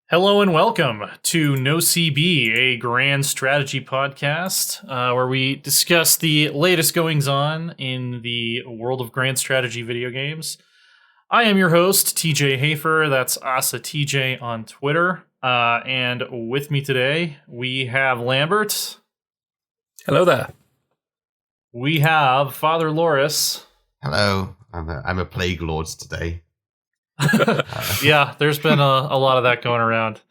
Hello and welcome to NoCB, a grand strategy podcast where we discuss the latest goings-on in the world of grand strategy video games. I am your host, TJ Hafer. That's AsaTJ on Twitter. And with me today, we have Lambert. Hello there. We have Father Loris. Hello. I'm a Plague Lord today. Yeah, there's been a lot of that going around.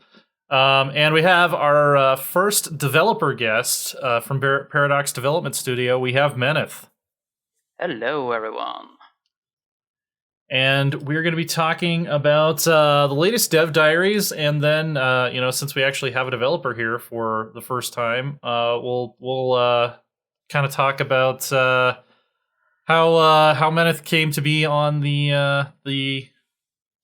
And we have our first developer guest from Paradox Development Studio. We have Meneth. Hello, everyone. And we're going to be talking about the latest dev diaries, and then since we actually have a developer here for the first time, we'll kind of talk about how Meneth came to be on the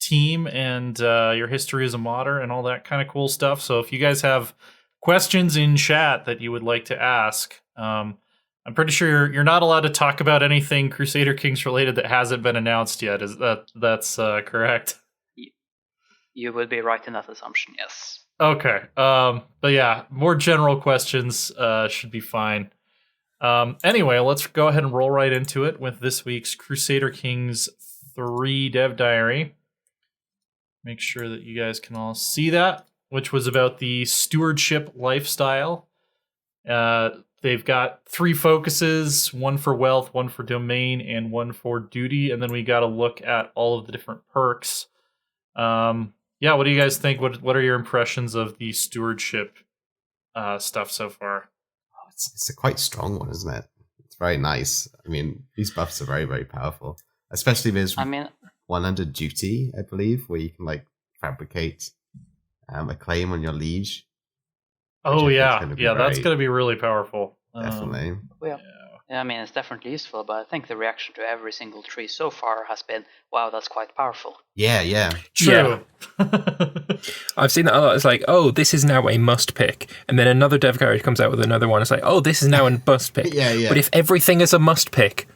team and your history as a modder and all that kind of cool stuff. So if you guys have questions in chat that you would like to ask, I'm pretty sure you're not allowed to talk about anything Crusader Kings related that hasn't been announced yet. That's correct? You would be right in that assumption, yes. Okay. But yeah, more general questions should be fine. Anyway, let's go ahead and roll right into it with this week's Crusader Kings 3 dev diary. Make sure that you guys can all see that, which was about the stewardship lifestyle. They've got 3 focuses, one for wealth, one for domain, and one for duty. And then we got to look at all of the different perks. What do you guys think? What are your impressions of the stewardship stuff so far? It's a quite strong one, isn't it? It's very nice. I mean, these buffs are very, very powerful. Especially there's one under duty, I believe, where you can fabricate a claim on your liege. Oh yeah, that's going to be really powerful. Definitely. Yeah, I mean, it's definitely useful, but I think the reaction to every single tree so far has been, wow, that's quite powerful. Yeah. True. Yeah. I've seen that a lot. It's like, oh, this is now a must pick. And then another dev carriage comes out with another one. It's like, oh, this is now a must pick. Yeah. But if everything is a must pick,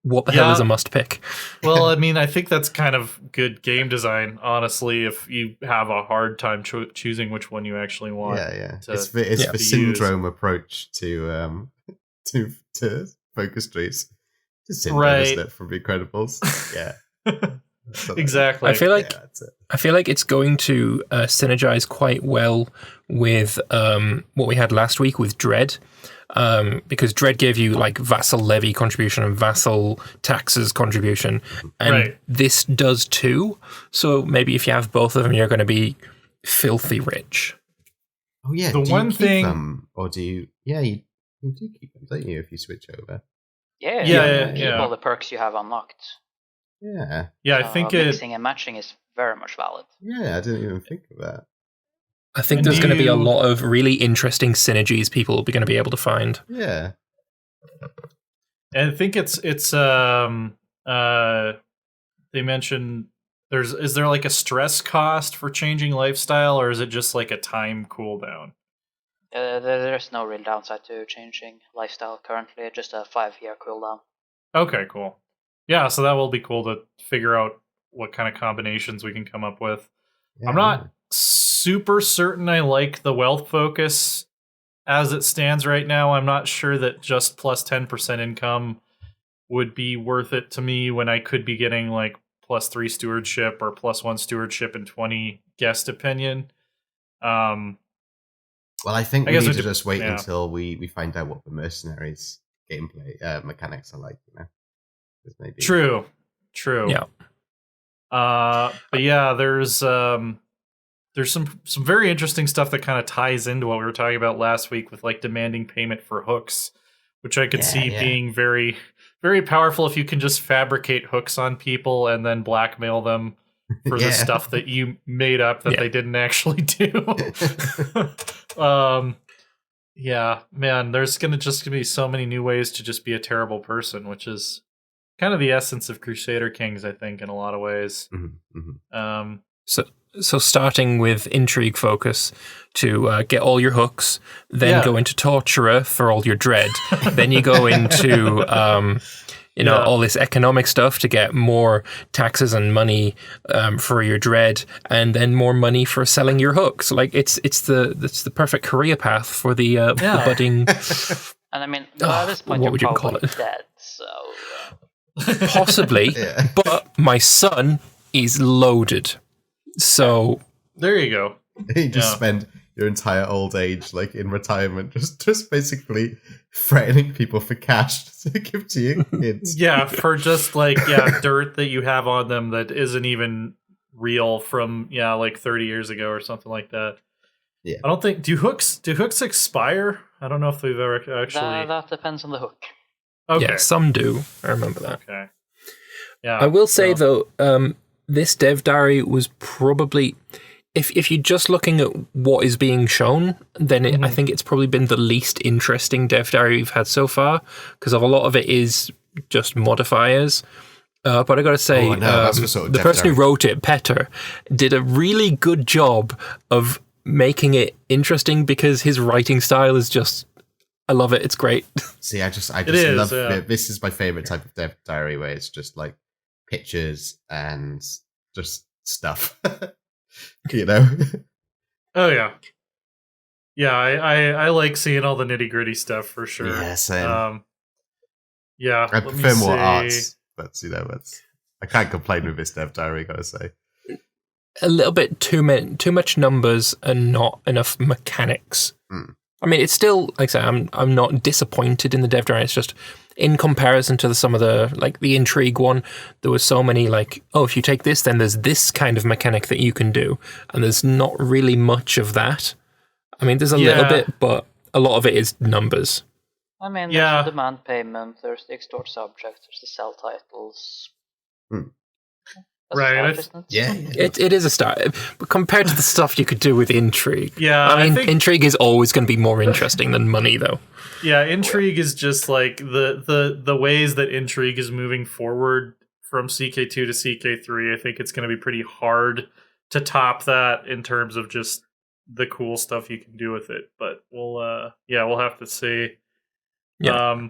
what the hell is a must pick? Well, I mean, I think that's kind of good game design, honestly, if you have a hard time choosing which one you actually want. Yeah. It's the syndrome approach to focus trees. Just syndrome, right. Isn't it, from Incredibles? Yeah. Exactly. I feel like it's going to synergize quite well with what we had last week with Dread. Because Dread gave you vassal levy contribution and vassal taxes contribution, and this does too. So maybe if you have both of them, you're going to be filthy rich. Oh yeah, the one thing, them, or do you? Yeah, you do keep them, don't you? If you switch over. Yeah. Keep all the perks you have unlocked. Yeah. I think mixing and matching is very much valid. Yeah, I didn't even think of that. I think there's going to be a lot of really interesting synergies people will be going to be able to find. Yeah. And I think it's they mentioned is there a stress cost for changing lifestyle, or is it just a time cooldown? There's no real downside to changing lifestyle currently, just a 5-year cooldown. Okay, cool. Yeah, so that will be cool to figure out what kind of combinations we can come up with. Yeah. I'm not super certain I like the wealth focus as it stands right now. I'm not sure that just plus 10% income would be worth it to me when I could be getting plus 3 stewardship or plus 1 stewardship and 20 guest opinion. Well, I think we need to just wait until we find out what the mercenaries gameplay mechanics are like, Maybe. True. Yeah. But yeah, there's some very interesting stuff that kind of ties into what we were talking about last week with demanding payment for hooks, which I could see being very, very powerful if you can just fabricate hooks on people and then blackmail them for the stuff that you made up that they didn't actually do. Man, there's just gonna be so many new ways to just be a terrible person, which is kind of the essence of Crusader Kings, I think, in a lot of ways. Mm-hmm. So starting with intrigue focus to get all your hooks, then go into torturer for all your dread. Then you go into all this economic stuff to get more taxes and money for your dread, and then more money for selling your hooks. Like it's the perfect career path for the budding. And I mean, at this point, what would you call probably it? dead, so Possibly, but my son is loaded, so there you go. You just spend your entire old age, like in retirement, just basically threatening people for cash to give to you kids. Yeah, for just like dirt that you have on them that isn't even real from like 30 years ago or something like that. Yeah, I don't think do hooks expire? I don't know if we've ever actually. That depends on the hook. Okay. Yeah, some do. I remember that. Okay. Yeah. I will say though, this dev diary was probably, if you're just looking at what is being shown, then I think it's probably been the least interesting dev diary we've had so far, because a lot of it is just modifiers. But I got to say, the person who wrote it, Petter, did a really good job of making it interesting, because his writing style is just, I love it. It's great. See, I just is, love it. This is my favorite type of dev diary, where it's just like pictures and just stuff. Oh yeah. Yeah, I like seeing all the nitty-gritty stuff for sure. Yeah, same. Yeah, I prefer more art, but I can't complain with this dev diary, gotta say. A little bit too much numbers and not enough mechanics. I mean, it's still, like I say, I'm not disappointed in the dev diary. It's just in comparison to some of the, like the intrigue one, there was so many like, oh, if you take this, then there's this kind of mechanic that you can do, and there's not really much of that. I mean, there's a little bit, but a lot of it is numbers. I mean, there's the demand payment, there's the extort subject, there's the sell titles. Right. It is a start. But compared to the stuff you could do with intrigue. Yeah. I mean, intrigue is always going to be more interesting than money, though. Yeah, intrigue is just like the ways that intrigue is moving forward from CK2 to CK3. I think it's going to be pretty hard to top that in terms of just the cool stuff you can do with it. But we'll have to see. Yeah.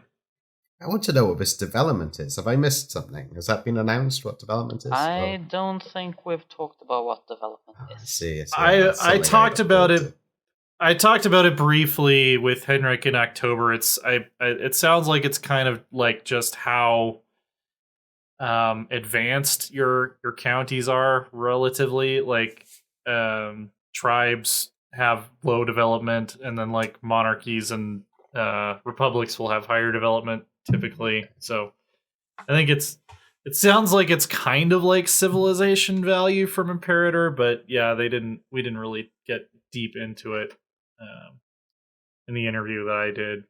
I want to know what this development is. Have I missed something? Has that been announced, what development is? I don't think we've talked about what development is. I talked about it. I talked about it briefly with Henrik in October. It sounds like it's kind of like just how advanced your counties are relatively. Like tribes have low development, and then like monarchies and republics will have higher development typically. So I think it sounds like it's kind of like civilization value from Imperator, but yeah, we didn't really get deep into it in the interview that I did.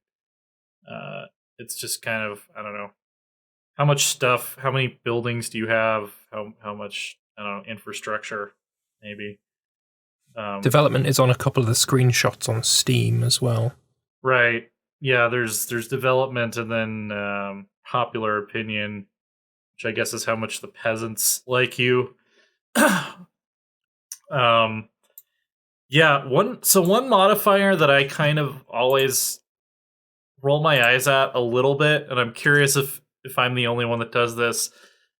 It's just kind of, I don't know, how much stuff, how many buildings do you have, how much, I don't know, infrastructure maybe. Development is on a couple of the screenshots on Steam as well. Right. Yeah, there's development, and then popular opinion, which I guess is how much the peasants like you. Yeah, one modifier that I kind of always roll my eyes at a little bit, and I'm curious if I'm the only one that does this.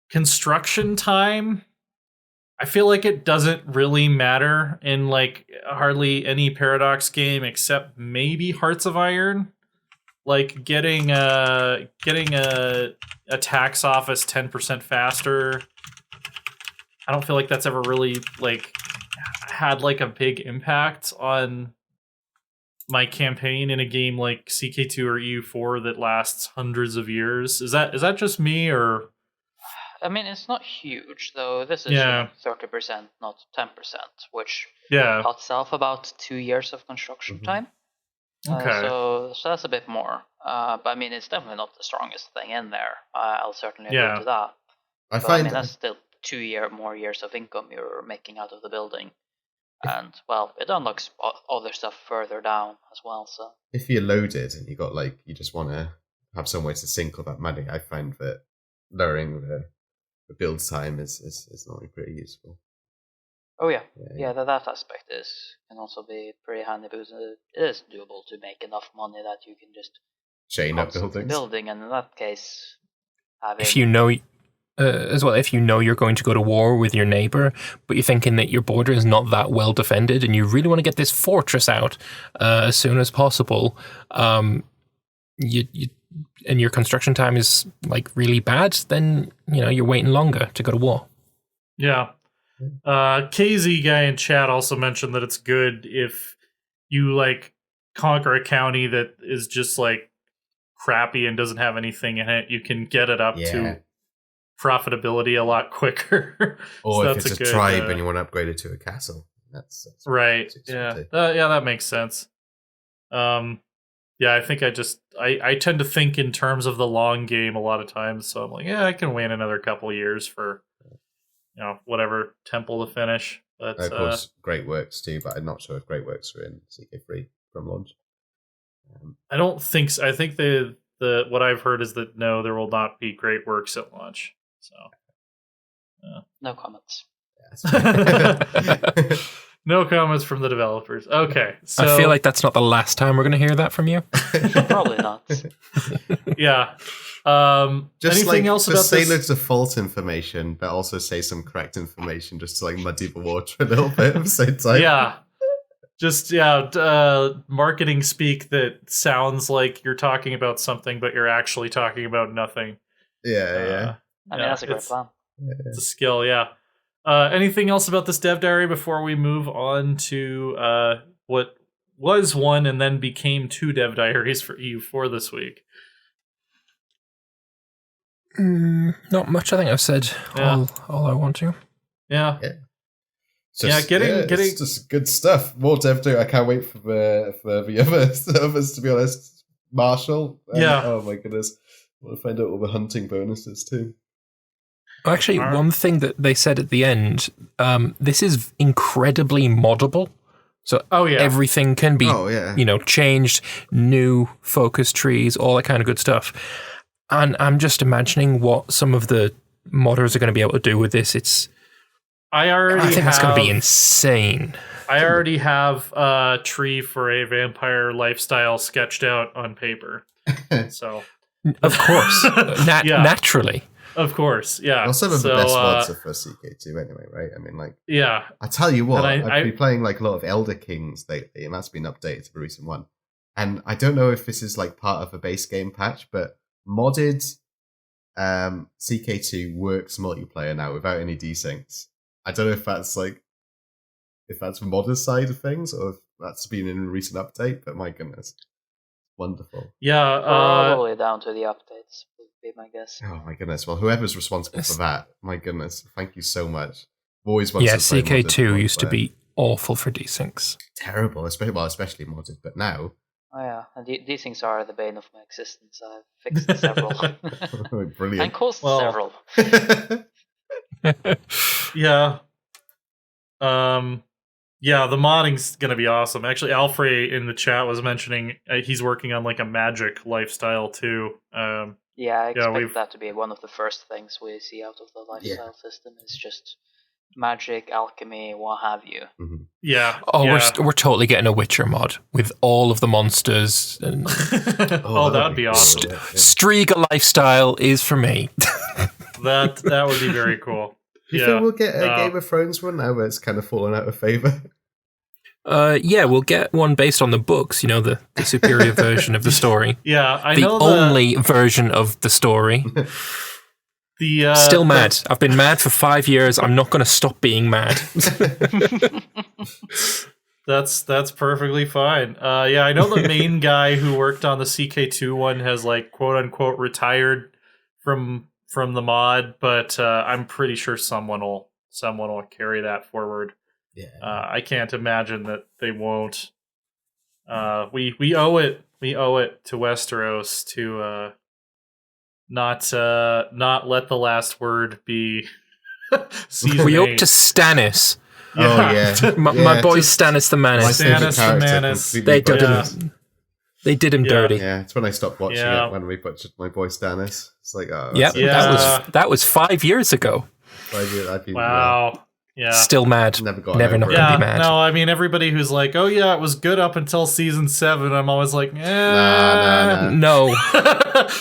Construction time. I feel like it doesn't really matter in like hardly any Paradox game except maybe Hearts of Iron. Like getting a tax office 10% faster. I don't feel like that's ever really like had like a big impact on my campaign in a game like CK2 or EU4 that lasts hundreds of years. Is that just me, or? I mean, it's not huge though. This is 30%, not 10%, which cuts itself about 2 years of construction time. Okay. So that's a bit more. But I mean, it's definitely not the strongest thing in there. I'll certainly agree to that. I mean, that's still 2 more years of income you're making out of the building. And, well, it unlocks other stuff further down as well. So if you're loaded and you just want to have some way to sink all that money, I find that lowering the build time is normally pretty useful. Oh yeah. That aspect can also be pretty handy, because it is doable to make enough money that you can just chain up buildings. And in that case, if you know as well, if you know you're going to go to war with your neighbor, but you're thinking that your border is not that well defended, and you really want to get this fortress out as soon as possible, you and your construction time is like really bad, then you're waiting longer to go to war. Yeah. KZ guy in chat also mentioned that it's good if you like conquer a county that is just like crappy and doesn't have anything in it. You can get it up to profitability a lot quicker. Or so if it's a tribe and you want to upgrade it to a castle. That's right. Yeah. That makes sense. I think I tend to think in terms of the long game a lot of times. So I'm like, I can wait another couple years for whatever temple to finish. But of course, Great Works too, but I'm not sure if Great Works are in CK3 from launch. I don't think so. I think the what I've heard is that no, there will not be Great Works at launch. So no comments. No comments from the developers. Okay, so I feel like that's not the last time we're going to hear that from you. Probably not. Yeah. Just anything else about say this? loads of false information, but also say some correct information, just to like muddy the water a little bit at the same time. Yeah. Just marketing speak that sounds like you're talking about something, but you're actually talking about nothing. Yeah. I mean, that's a great plan. It's a skill, yeah. Anything else about this dev diary before we move on to what was one and then became two dev diaries for EU4 this week? Not much. I think I've said all I want to. Yeah. Getting it's just good stuff. More dev diary. I can't wait for the others, to be honest. Marshall. Oh my goodness. I want to find out all the hunting bonuses too. Actually, one thing that they said at the end, this is incredibly moddable. So everything can be, changed, new focus trees, all that kind of good stuff. And I'm just imagining what some of the modders are going to be able to do with this. I think it's going to be insane. I already have a tree for a vampire lifestyle sketched out on paper. So, of course, naturally. Of course, yeah. Well, some of the best mods are for CK2 anyway, right? I mean, I tell you what, I've been playing like a lot of Elder Kings lately, and that's been updated to the recent one. And I don't know if this is like part of a base game patch, but modded CK2 works multiplayer now without any desyncs. I don't know if that's the modder side of things, or if that's been in a recent update, but my goodness. Wonderful. Yeah. Probably down to the updates. Be my guess. Oh my goodness! Well, whoever's responsible for that, my goodness, thank you so much. Always wanted to play CK2 used to be awful for desyncs. Terrible, especially modded. But now, oh yeah, and desyncs are the bane of my existence. I've fixed several. Brilliant. And caused several. Yeah. Yeah, the modding's gonna be awesome. Actually, Alfred in the chat was mentioning he's working on like a magic lifestyle too. Yeah, I expect that to be one of the first things we see out of the lifestyle system. Is just magic, alchemy, what have you. Mm-hmm. Yeah. Oh, we're totally getting a Witcher mod with all of the monsters. And that'd be awesome. Striga lifestyle is for me. That would be very cool. Do you think we'll get a Game of Thrones one now where it's kind of fallen out of favor? We'll get one based on the books, the superior version of the story. Yeah, I know the only version of the story. Still mad. I've been mad for 5 years. I'm not going to stop being mad. That's perfectly fine. I know the main guy who worked on the CK2 one has like quote unquote retired from the mod, but I'm pretty sure someone will carry that forward. Yeah. I can't imagine that they won't. We owe it to Westeros to not let the last word be season we 8. owe it to Stannis. Yeah. Oh yeah. My boy Stannis the Menace. Stannis the Menace. They did him dirty. Yeah, it's when I stopped watching it when we butchered my boy Stannis. It's like, that was 5 years ago. 5 years. Wow. Yeah. Still mad. Never not gonna be mad. No, I mean, everybody who's like, oh yeah, it was good up until season 7, I'm always like, No.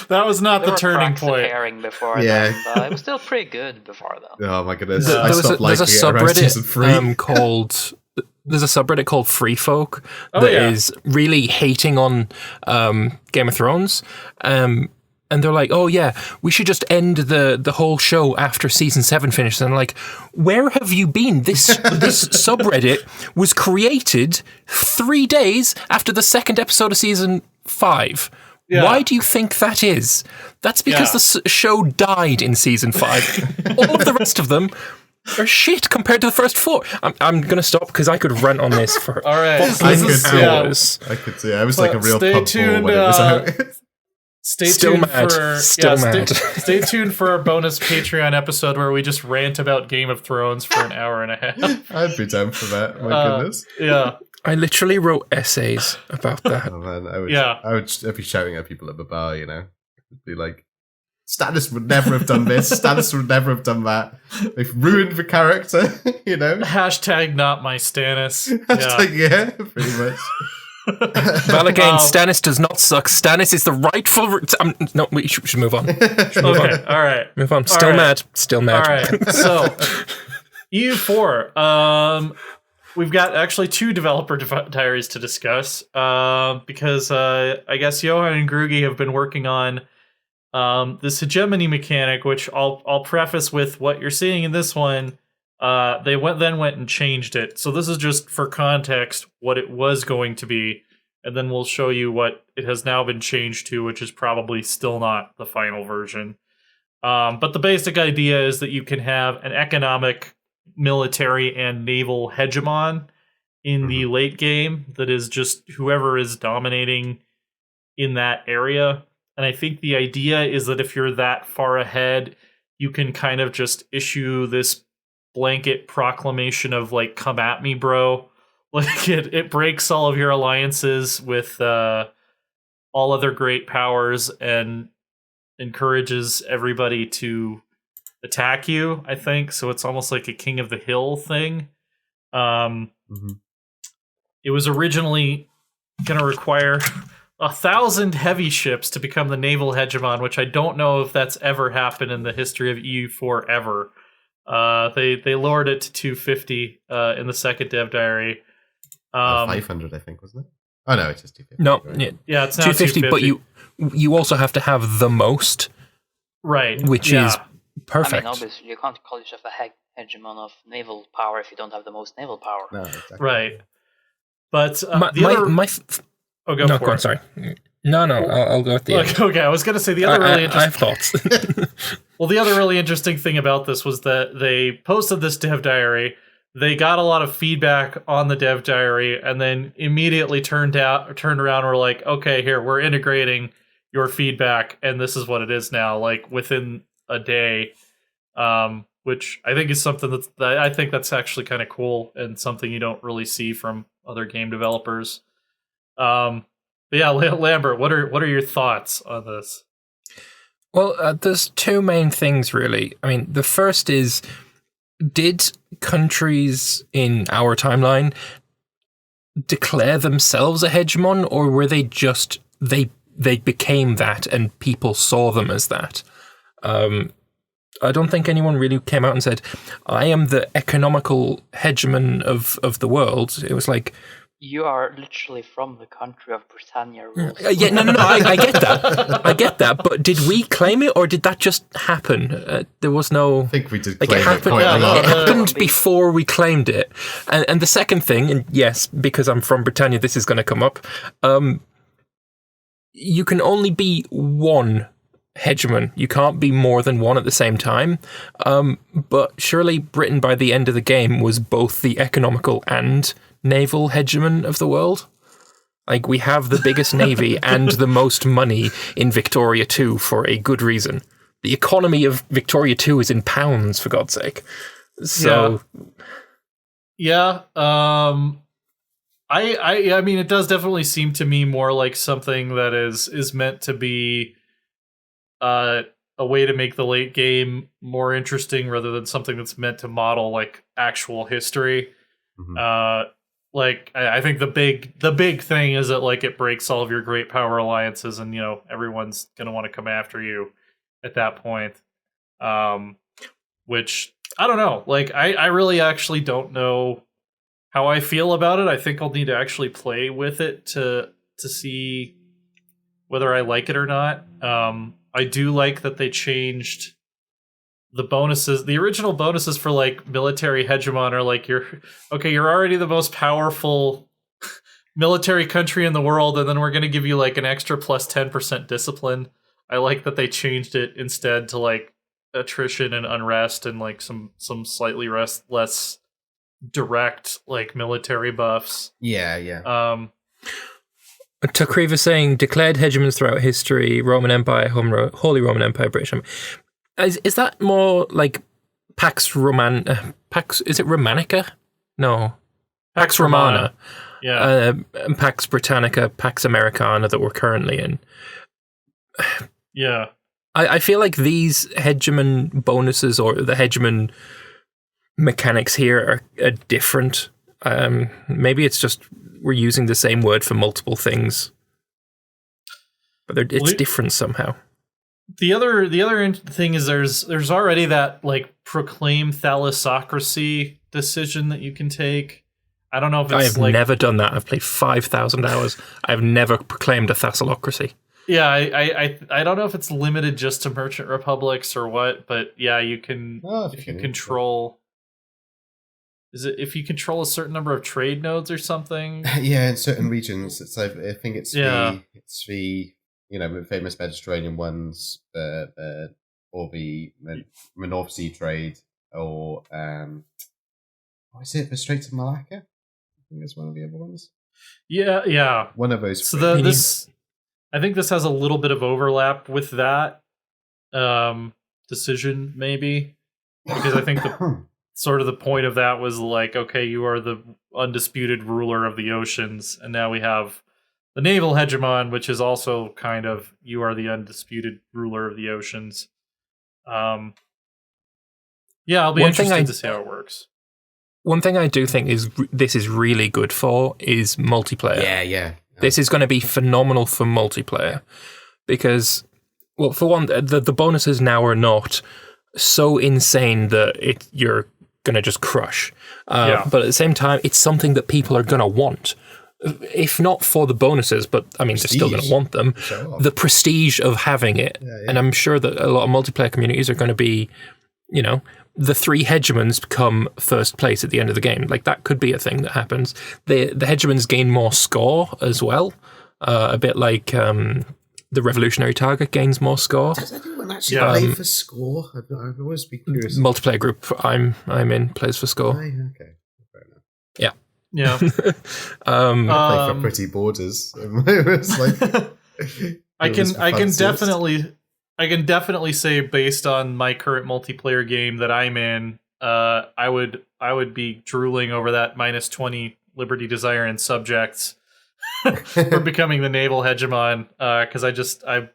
That was not the turning point. Appearing before then, but it was still pretty good before then. Oh my goodness. There's a subreddit called... There's a subreddit called Free Folk that is really hating on Game of Thrones. And they're like, oh yeah, we should just end the whole show after season 7 finishes. And I'm like, where have you been? This subreddit was created 3 days after the second episode of season 5. Yeah. Why do you think that is? That's because the show died in season 5. All of the rest of them are shit compared to the first 4. I'm going to stop because I could rant on this for hours. I could see. I was like a real pub tuned, when it was out. Stay tuned for our bonus Patreon episode where we just rant about Game of Thrones for an hour and a half. I'd be down for that. My goodness. Yeah. I literally wrote essays about that. Oh man, I'd be shouting at people at the bar, you know. It'd be like, Stannis would never have done this. Stannis would never have done that. They've ruined the character, you know. Hashtag not my Stannis. Yeah, pretty much. Valagain, Stannis does not suck. Stannis is the rightful... no, we should move on. All right. Move on. Still mad. All right, so EU4. We've got actually 2 developer diaries to discuss because I guess Johan and Grugi have been working on this hegemony mechanic, which I'll preface with what you're seeing in this one. They went and changed it. So this is just for context what it was going to be, and then we'll show you what it has now been changed to, which is probably still not the final version. But the basic idea is that you can have an economic, military, and naval hegemon in the late game that is just whoever is dominating in that area. And I think the idea is that if you're that far ahead, you can kind of just issue this blanket proclamation of like, come at me, bro. Like it breaks all of your alliances with all other great powers and encourages everybody to attack you, I think. So it's almost like a King of the Hill thing. It was originally going to require 1,000 heavy ships to become the naval hegemon, which I don't know if that's ever happened in the history of EU4 ever. They lowered it to 250 in the second dev diary. 500, I think, wasn't it? Oh no, it's just 250. No, right? Yeah, it's now 250, but you also have to have the most, right? Which is perfect. I mean, obviously, you can't call yourself a hegemon of naval power if you don't have the most naval power. No, exactly. Right. But go on. Sorry. No, I'll go with the end. Okay, I was going to say the other really interesting... I have thoughts. Well, the other really interesting ththing about this was that they posted this dev diary, they got a lot of feedback on the dev diary, and then immediately turned around and were like, okay, here, we're integrating your feedback, and this is what it is now, like, within a day, which I think is something I think that's actually kind of cool, and something you don't really see from other game developers. But yeah, Lambert, what are your thoughts on this? Well, there's 2 main things, really. I mean, the first is, did countries in our timeline declare themselves a hegemon, or were they just, they became that and people saw them as that? I don't think anyone really came out and said, I am the economical hegemon of the world. It was like... You are literally from the country of Britannia. No, I get that. I get that, but did we claim it, or did that just happen? There was no... I think we did claim it. It happened before we claimed it. And the second thing, and yes, because I'm from Britannia, this is going to come up, you can only be one hegemon. You can't be more than one at the same time. But surely Britain, by the end of the game, was both the economical and naval hegemon of the world. Like, we have the biggest navy and the most money in Victoria 2 for a good reason. The economy of Victoria 2 is in pounds, for God's sake. So... Yeah. I mean, it does definitely seem to me more like something that is meant to be a way to make the late game more interesting rather than something that's meant to model like actual history. Mhm. Like I think the big thing is that like it breaks all of your great power alliances, and everyone's gonna want to come after you at that point. Which I don't know. Like I really actually don't know how I feel about it. I think I'll need to actually play with it to see whether I like it or not. I do like that they changed the bonuses. The original bonuses for like military hegemon are like you're already the most powerful military country in the world, and then we're going to give you like an extra plus 10% discipline. I like that they changed it instead to like attrition and unrest and like some slightly less direct like military buffs. Yeah. Takriva saying declared hegemons throughout history: Roman Empire, Holy Roman Empire, British Empire. Is that more like Pax Pax? Is it Romanica? No, Pax Romana. Yeah, and Pax Britannica, Pax Americana that we're currently in. Yeah, I feel like these hegemon bonuses or the hegemon mechanics here are different. Maybe it's just we're using the same word for multiple things, but it's different somehow. The other thing is there's already that like proclaim thalassocracy decision that you can take. I don't know if it's I've never done that. I've played 5,000 hours. I've never proclaimed a thalassocracy. Yeah, I don't know if it's limited just to merchant republics or what, but yeah, you can if you control. Is it if you control a certain number of trade nodes or something? Yeah, in certain regions, it's like I think it's the famous Mediterranean ones, or the North Sea trade, or what is it? The Straits of Malacca? I think that's one of the other ones. Yeah. One of those. So I think this has a little bit of overlap with that decision, maybe, because I think sort of the point of that was like, okay, you are the undisputed ruler of the oceans, and now we have the naval hegemon, which is also kind of you are the undisputed ruler of the oceans. I'll be interested to see how it works. One thing I do think is this is really good for is multiplayer. Yeah. This is going to be phenomenal for multiplayer because, well, for one, the bonuses now are not so insane that you're going to just crush. But at the same time, it's something that people are going to want. If not for the bonuses, but I mean, prestige. They're still going to want them. The prestige of having it. Yeah. And I'm sure that a lot of multiplayer communities are going to be, the 3 hegemons become first place at the end of the game. Like, that could be a thing that happens. The hegemons gain more score as well. A bit like the revolutionary target gains more score. Does anyone actually play for score? I've always been curious. Multiplayer group I'm in plays for score. Okay, fair enough. Yeah. Yeah. I play for Pretty Borders. It's like, I can definitely say, based on my current multiplayer game that I'm in, I would be drooling over that -20 Liberty, Desire, and Subjects for becoming the naval hegemon. Because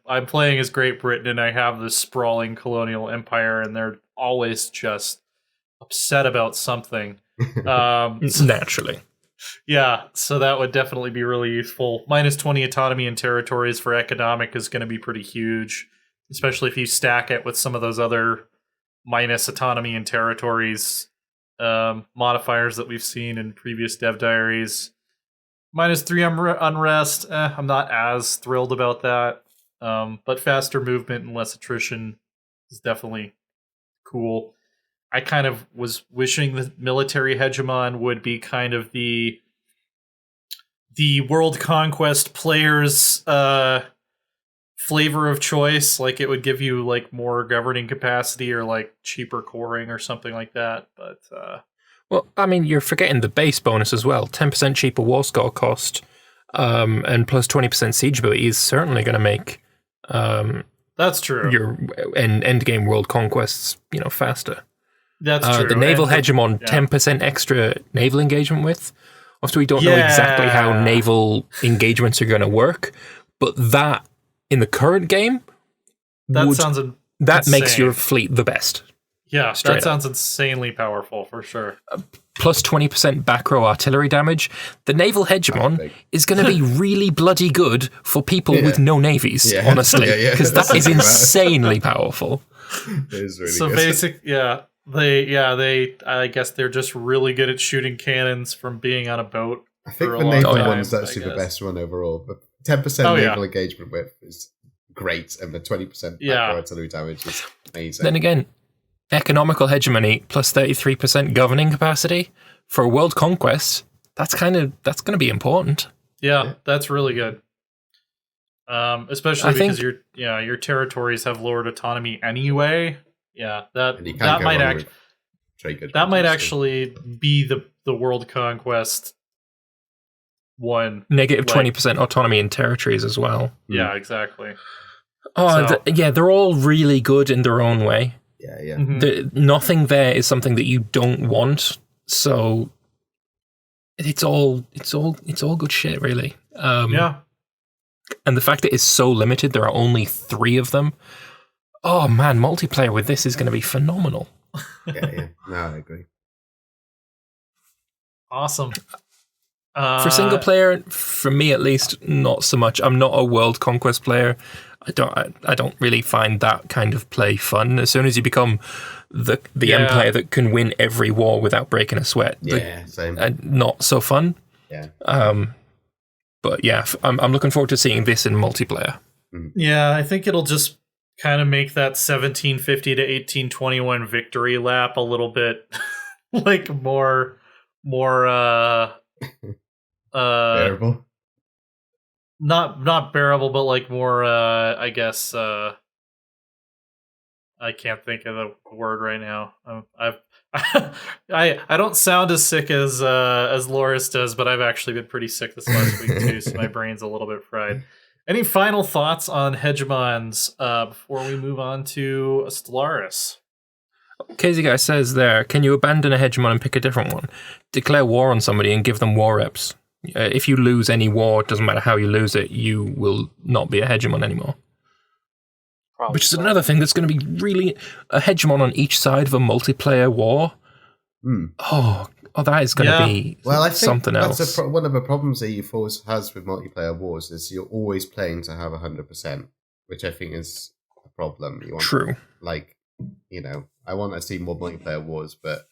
I'm playing as Great Britain, and I have this sprawling colonial empire, and they're always just upset about something. Naturally. Yeah, so that would definitely be really useful. -20 autonomy and territories for economic is going to be pretty huge, especially if you stack it with some of those other minus autonomy and territories modifiers that we've seen in previous dev diaries. -3 unrest, I'm not as thrilled about that, but faster movement and less attrition is definitely cool. I kind of was wishing the military hegemon would be kind of the world conquest players' flavor of choice. Like, it would give you like more governing capacity or like cheaper coring or something like that. But well, I mean, you're forgetting the base bonus as well. 10% cheaper war score cost, and plus 20% siege ability is certainly going to make that's true. Your end game world conquests, faster. That's true. The naval hegemon, 10% extra naval engagement with. Obviously, we don't know exactly how naval engagements are going to work, but that in the current game, that sounds that makes your fleet the best. Yeah, that sounds insanely powerful for sure. Plus 20% back row artillery damage. The naval hegemon is going to be really bloody good for people with no navies, honestly, because that is insanely powerful. It is really so good. They I guess they're just really good at shooting cannons from being on a boat. I think the naval one is actually the best one overall. But 10% naval engagement width is great, and the 20% back artillery damage is amazing. Then again, economical hegemony plus 33% governing capacity for world conquest. That's going to be important. Yeah, that's really good. Especially because your territories have lowered autonomy anyway. Yeah, that might actually be the world conquest one. Negative 20% autonomy in territories as well. Yeah, exactly. They're all really good in their own way. Yeah. Nothing there is something that you don't want. So it's all good shit, really. Yeah. And the fact that it's so limited, there are only 3 of them. Oh man, multiplayer with this is going to be phenomenal. Yeah. No, I agree. Awesome. For single player, for me at least, not so much. I'm not a world conquest player. I don't really find that kind of play fun. As soon as you become the empire that can win every war without breaking a sweat, same. Not so fun. Yeah. But yeah, I'm looking forward to seeing this in multiplayer. Yeah, I think it'll just kind of make that 1750 to 1821 victory lap a little bit like more bearable. Not bearable, but like more I guess I can't think of the word right now. I don't sound as sick as Loris does, but I've actually been pretty sick this last week too, so my brain's a little bit fried. Any final thoughts on hegemons before we move on to Stellaris? Casey Guy says there, can you abandon a hegemon and pick a different one? Declare war on somebody and give them war reps. If you lose any war, it doesn't matter how you lose it, you will not be a hegemon anymore. Probably. Which is another thing that's going to be really a hegemon on each side of a multiplayer war. Oh, that is going to be something else. That's one of the problems that EU4 has with multiplayer wars is you're always playing to have 100%, which I think is a problem. True. I want to see more multiplayer wars, but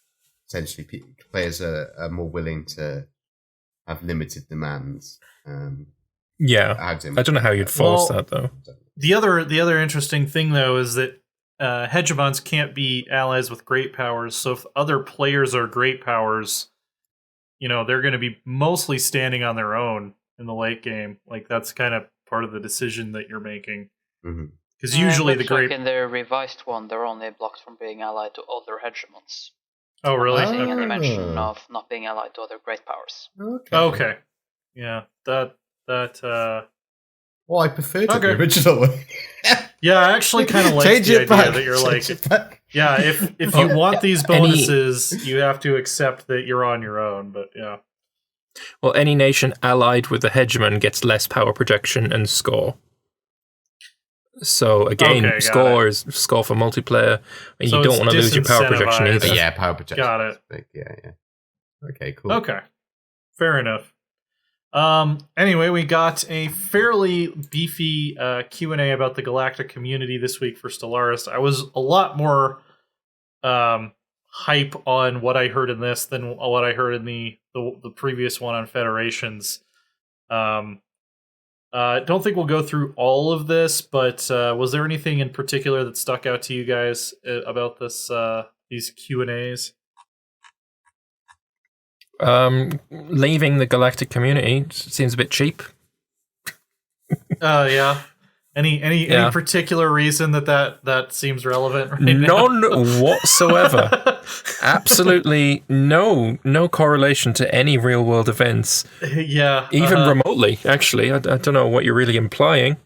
essentially players are more willing to have limited demands. I don't know how you'd force that though. The other interesting thing though is that hegemons can't be allies with great powers. So if other players are great powers, they're going to be mostly standing on their own in the late game. Like that's kind of part of the decision that you're making. Because usually the great in the revised one, they're only blocked from being allied to other hegemons. Oh, really? I'm not seeing any mention of not being allied to other great powers. Okay. Yeah, that. Well, I prefer the original one. Yeah, I actually kind of like the idea that you're like, if you want these bonuses, you have to accept that you're on your own. But yeah. Well, any nation allied with the hegemon gets less power projection and score. So again, score is score for multiplayer, and so you don't want to lose your power projection either. Yeah, power projection. Got it. Yeah. Okay, cool. Okay, fair enough. Anyway, we got a fairly beefy Q&A about the galactic community this week for Stellaris. I was a lot more hype on what I heard in this than what I heard in the previous one on Federations. Don't think we'll go through all of this, but was there anything in particular that stuck out to you guys about this these Q&As? Leaving the galactic community seems a bit cheap. Yeah. Any particular reason that seems relevant right None whatsoever. Absolutely no correlation to any real world events. Yeah. Even remotely, actually. I don't know what you're really implying.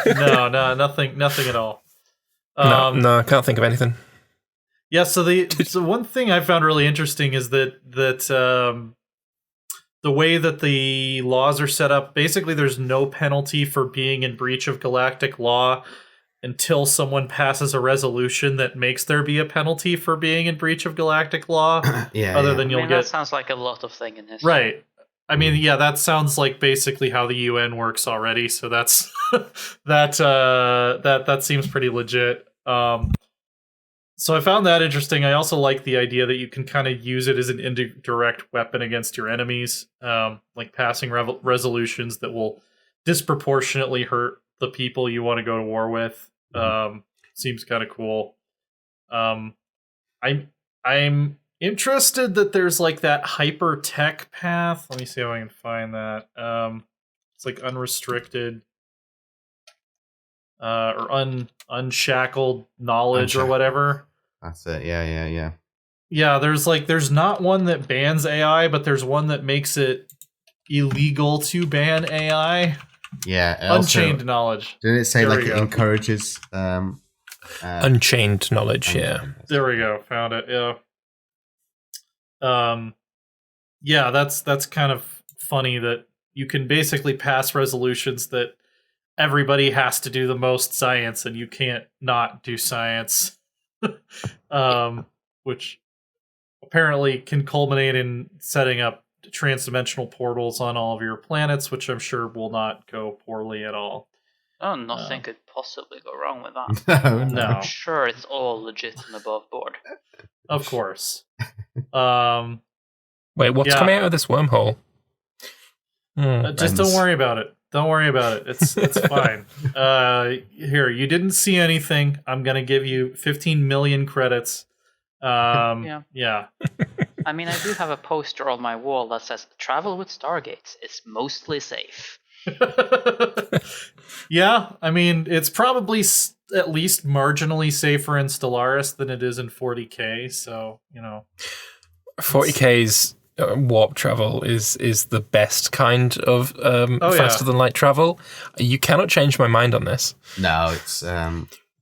No, nothing at all. No, I can't think of anything. Yeah, so one thing I found really interesting is that the way that the laws are set up, basically there's no penalty for being in breach of galactic law. until someone passes a resolution that makes there be a penalty for being in breach of galactic law. Than you'll get. That sounds like a lot of things in history. Right. I mean, yeah, that sounds like basically how the UN works already. So that's that seems pretty legit. So I found that interesting. I also like the idea that you can kind of use it as an indirect weapon against your enemies, like passing resolutions that will disproportionately hurt the people you want to go to war with. Seems kind of cool. I'm interested that there's like that hyper tech path. Let me see if I can find that. It's like unrestricted or unshackled knowledge or whatever. That's it. Yeah. Yeah, there's not one that bans AI, but there's one that makes it illegal to ban AI. Yeah. Unchained knowledge. Didn't it say there it encourages unchained knowledge? Yeah. There we go. Found it. Yeah. Yeah, that's kind of funny that you can basically pass resolutions that everybody has to do the most science and you can't not do science. Which apparently can culminate in setting up transdimensional portals on all of your planets, which I'm sure will not go poorly at all. Oh, nothing could possibly go wrong with that. No. I'm sure it's all legit and above board. Of course. Wait, what's coming out of this wormhole? Just don't worry about it. Don't worry about it. It's fine. Here, you didn't see anything. I'm gonna give you 15 million credits. Yeah. I mean, I do have a poster on my wall that says "Travel with Stargates is mostly safe." Yeah, I mean, it's probably at least marginally safer in Stellaris than it is in 40K. So 40K's warp travel is the best kind of faster than light travel. You cannot change my mind on this. No, it's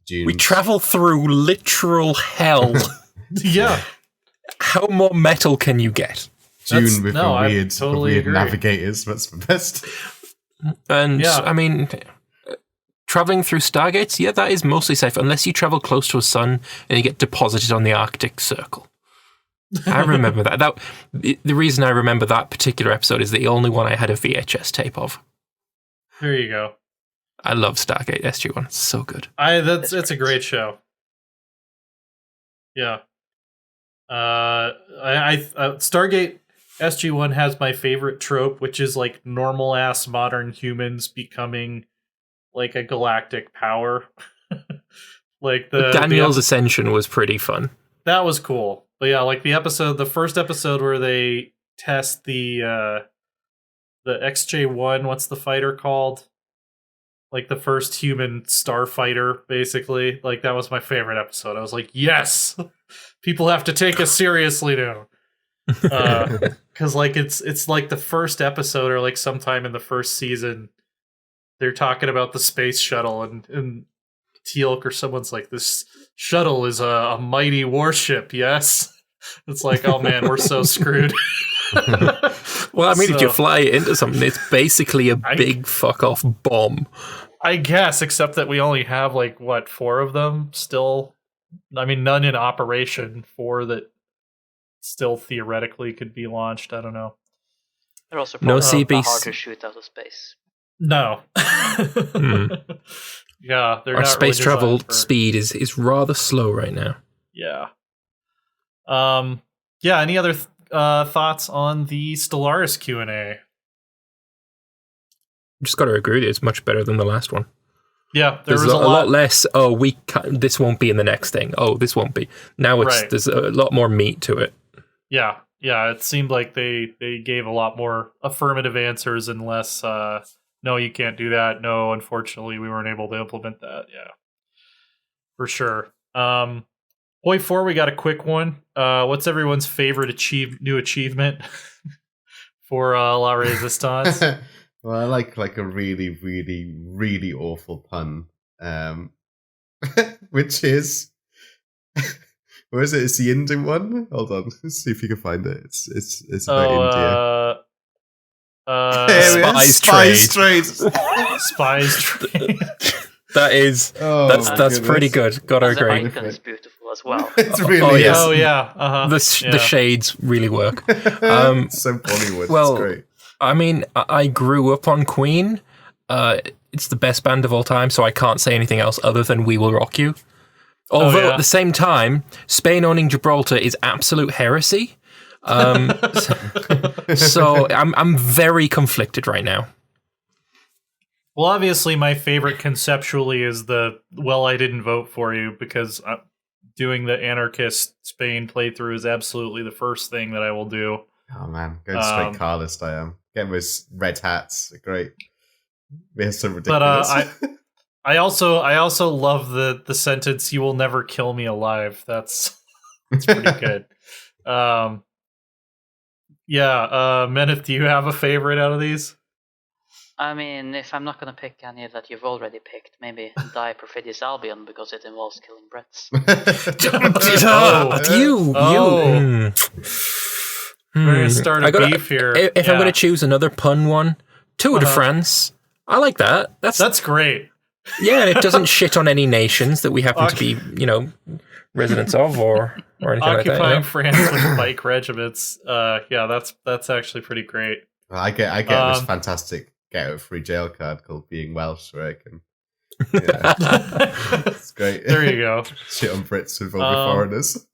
we travel through literal hell. Yeah. How more metal can you get? Dune with the weird navigators. That's the best. And I mean, traveling through stargates, that is mostly safe unless you travel close to a sun and you get deposited on the Arctic Circle. I remember that. The reason I remember that particular episode is the only one I had a VHS tape of. There you go. I love Stargate SG-1. It's so good. It's a great show. Yeah. Stargate SG-1 has my favorite trope, which is like normal ass modern humans becoming like a galactic power. Like Daniel's Ascension was pretty fun. That was cool. But yeah, like the first episode where they test the XJ-1, what's the fighter called? Like the first human starfighter, basically. Like that was my favorite episode. I was like, yes, people have to take us seriously now. Because like it's like the first episode or like sometime in the first season, they're talking about the space shuttle and Teal'c or someone's like, this shuttle is a mighty warship, yes? It's like, oh man, we're so screwed. Well, I mean, if you fly it into something, it's basically a big fuck-off bomb. I guess, except that we only have, 4 of them still? I mean, none in operation, 4 that still theoretically could be launched. I don't know. They're also probably NoCB hard to shoot out of space. No. Yeah, they're our not space really travel speed is rather slow right now. Yeah. Yeah. Any other thoughts on the Stellaris Q&A? Just got to agree, it's much better than the last one. Yeah, there's a lot less. Oh, this won't be in the next thing. Oh, this won't be. Now there's a lot more meat to it. Yeah. It seemed like they gave a lot more affirmative answers and less. No, you can't do that. No, unfortunately, we weren't able to implement that. Yeah, for sure. Point 4, we got a quick one. What's everyone's favorite new achievement for La Resistance? Well, I like a really, really, really awful pun, which is, where is it? It's the Indian one. Hold on, let's see if you can find it. It's about India. Spies trade. Spies trade. That's pretty good. Gotta agree. The icon is beautiful as well. It's really is. Oh yeah. Uh-huh. The shades really work. So Bollywood. Well, it's great. I mean, I grew up on Queen. It's the best band of all time, so I can't say anything else other than "We Will Rock You." Although at the same time, Spain owning Gibraltar is absolute heresy. So I'm very conflicted right now. Well, obviously, my favorite conceptually is I didn't vote for you, because doing the anarchist Spain playthrough is absolutely the first thing that I will do. Oh man, going straight Carlist I am. Getting those red hats, great. They're so ridiculous. But I also love the sentence, "You will never kill me alive." That's pretty good. Meneth, do you have a favorite out of these? I mean, if I'm not going to pick any that you've already picked, maybe Die Perfidious Albion, because it involves killing Brits. We're going to start a beef here. If I'm going to choose another pun one, Tour de France. I like that. That's great. Yeah, it doesn't shit on any nations that we happen to be, residents of or anything like that. Occupying France with bike regiments. That's actually pretty great. Well, I get this fantastic get out free jail card called Being Welsh, where I can. It's great. There you go. Shit on Brits involving foreigners.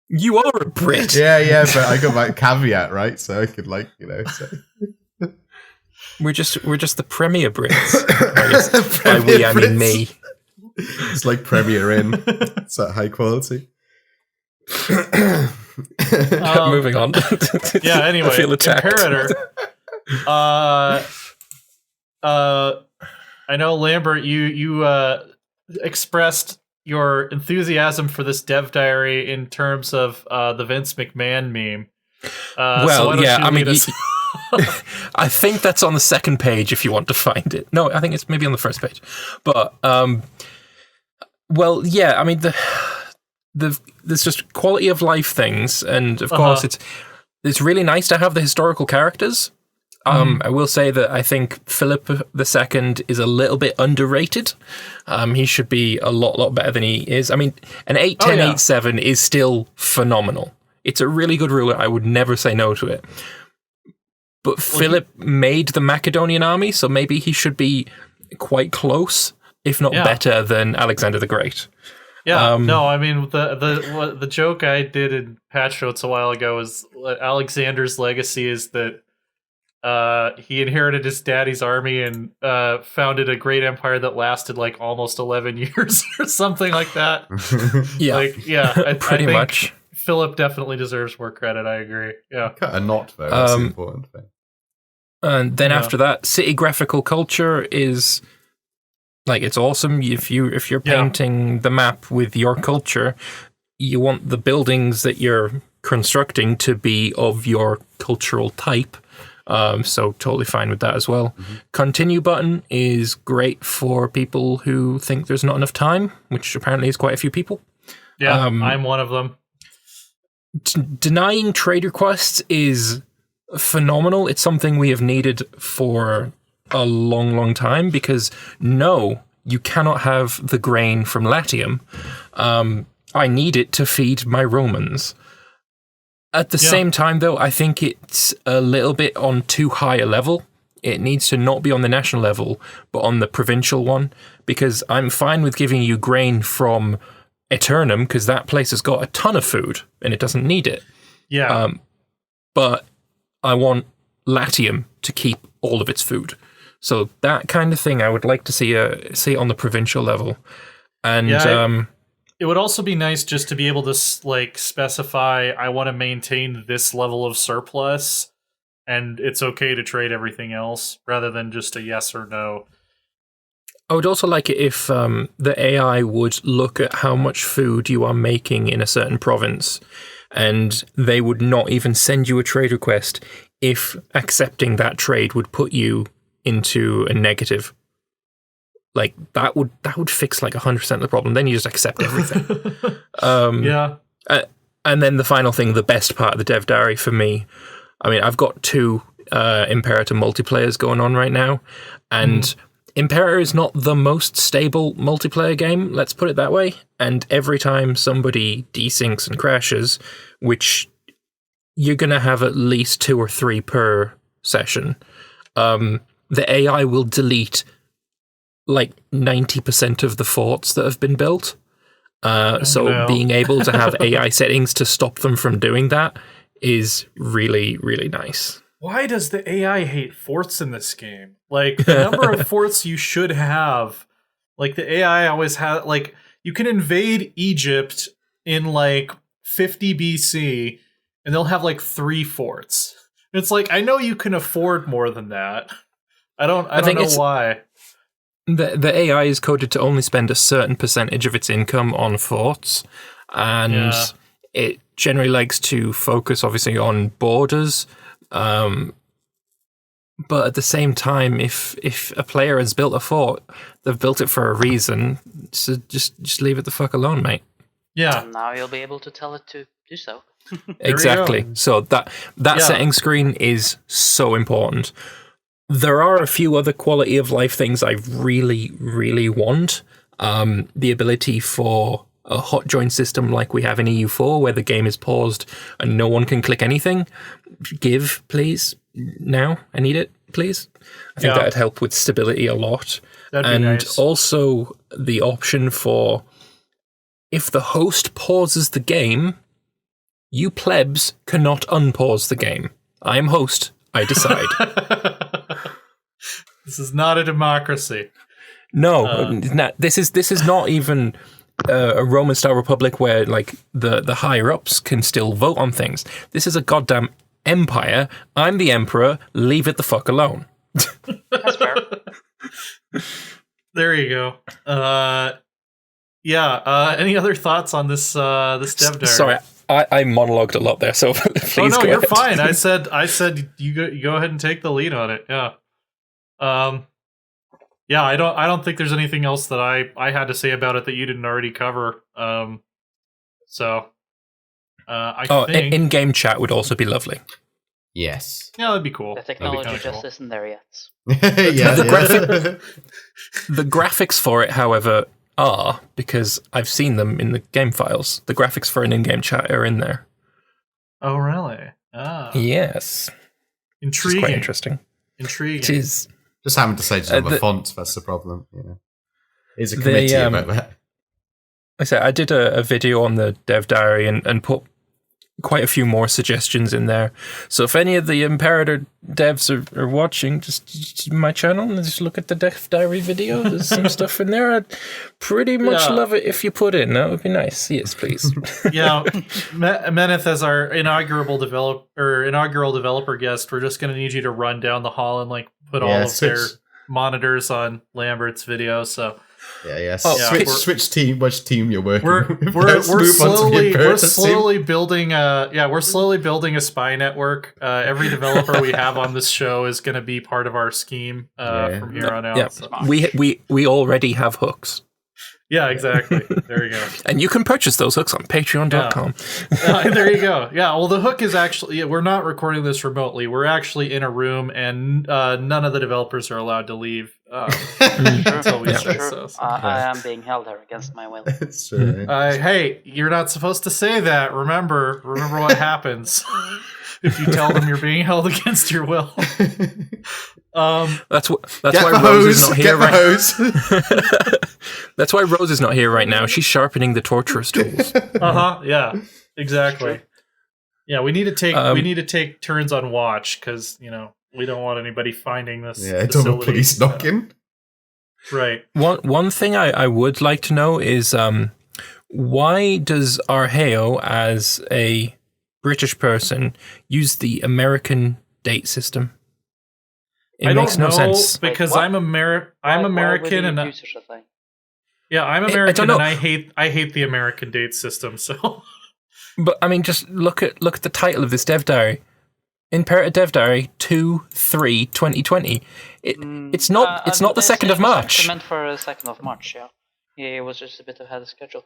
You are a Brit. Yeah, but I got my caveat right, so I could say. We're just the Premier Brits. By we, I mean me. It's like Premier Inn. It's that high quality. Moving on. Anyway, I feel attacked. Imperator. I know, Lambert, you expressed your enthusiasm for this dev diary in terms of the Vince McMahon meme. I think that's on the second page if you want to find it. No, I think it's maybe on the first page. But there's just quality of life things, and of course it's really nice to have the historical characters. I will say that I think Philip II is a little bit underrated. He should be a lot better than he is. I mean, an 8-10-8-7 is still phenomenal. It's a really good ruler. I would never say no to it. But Philip made the Macedonian army, so maybe he should be quite close, if not better, than Alexander the Great. Yeah, no, I mean, the joke I did in patch notes a while ago is Alexander's legacy is that he inherited his daddy's army and founded a great empire that lasted like almost 11 years or something like that. Pretty much. Philip definitely deserves more credit. I agree. Yeah, cut a knot though. That's the important thing. And then after that, city graphical culture is like, it's awesome. If you're painting the map with your culture, you want the buildings that you're constructing to be of your cultural type. So totally fine with that as well. Mm-hmm. Continue button is great for people who think there's not enough time, which apparently is quite a few people. Yeah, I'm one of them. Denying trade requests is phenomenal. It's something we have needed for a long time, because no, you cannot have the grain from Latium. I need it to feed my Romans. At the same time, though, I think it's a little bit on too high a level. It needs to not be on the national level, but on the provincial one, because I'm fine with giving you grain from Eternum, because that place has got a ton of food and it doesn't need it. Yeah. But I want Latium to keep all of its food. So that kind of thing I would like to see on the provincial level. And it would also be nice just to be able to specify, I want to maintain this level of surplus and it's okay to trade everything else, rather than just a yes or no. I would also like it if the AI would look at how much food you are making in a certain province, and they would not even send you a trade request if accepting that trade would put you into a negative. Like, that would fix like 100% of the problem. Then you just accept everything. And then the final thing, the best part of the dev diary for me, I mean, I've got 2 Imperator multiplayers going on right now, and Imperator is not the most stable multiplayer game, let's put it that way. And every time somebody desyncs and crashes, which you're going to have at least 2 or 3 per session, the AI will delete like 90% of the forts that have been built. Being able to have AI settings to stop them from doing that is really, really nice. Why does the AI hate forts in this game? Like, the number of forts you should have, like, the AI always has, like, you can invade Egypt in, like, 50 BC, and they'll have, like, 3 forts. It's like, I know you can afford more than that. I don't know why. The AI is coded to only spend a certain percentage of its income on forts, and it generally likes to focus, obviously, on borders. But at the same time, if a player has built a fort, they've built it for a reason. So just leave it the fuck alone, mate. Yeah. And now you'll be able to tell it to do so. Exactly. So that setting screen is so important. There are a few other quality of life things I really, really want. The ability for a hot join system like we have in EU4, where the game is paused and no one can click anything. Give, please. Now. I need it, please. I think that'd help with stability a lot. That'd be nice. Also the option for, if the host pauses the game, you plebs cannot unpause the game. I am host. I decide. This is not a democracy. No, this is not even a Roman-style republic where like the higher-ups can still vote on things. This is a goddamn empire. I'm the emperor. Leave it the fuck alone. That's fair. There you go. Any other thoughts on this dev diary? Sorry, I monologued a lot there, so please go you're ahead. fine. I said you go ahead and take the lead on it. Yeah. I don't think there's anything else that I had to say about it that you didn't already cover. I think in-game chat would also be lovely. Yes. Yeah, that'd be cool. The technology just isn't there yet. The graphics for it, however, are, because I've seen them in the game files. The graphics for an in-game chat are in there. Oh, really? Ah. Yes. Intriguing. It's quite interesting. Intriguing. It is. Just having to say to the fonts, that's the problem. It's a committee about that. I said I did a video on the dev diary and put quite a few more suggestions in there. So if any of the Imperator devs are watching, just my channel and just look at the dev diary video. There's some stuff in there. I'd pretty much love it if you put in. That would be nice. Yes, please. Meneth, as our inaugural developer guest, we're just going to need you to run down the hall and like put all of their monitors on Lambert's video. So. Switch team. Which team you're working? We're slowly building a spy network. Every developer we have on this show is going to be part of our scheme from here on out. Yeah. So. We already have hooks. Yeah, exactly. There you go. And you can purchase those hooks on patreon.com. There you go. Yeah, well, the hook is actually, we're not recording this remotely. We're actually in a room, and none of the developers are allowed to leave. Until we say so. I am being held here against my will. It's true. Hey, you're not supposed to say that. Remember what happens if you tell them you're being held against your will. That's why Rose is not here right. That's why Rose is not here right now. She's sharpening the torturous tools. Yeah, exactly. Yeah, we need to take turns on watch because we don't want anybody finding this. Yeah, don't want police knocking. Right. One thing I would like to know is why does Arheo, as a British person, use the American date system? It makes no sense. Because I'm American and I'm American and I hate the American date system. So, but I mean, just look at the title of this dev diary. Imperator Dev Diary 2/3/2020. It's not the 2nd of March. It's meant for the 2nd of March. Yeah, it was just a bit ahead of schedule.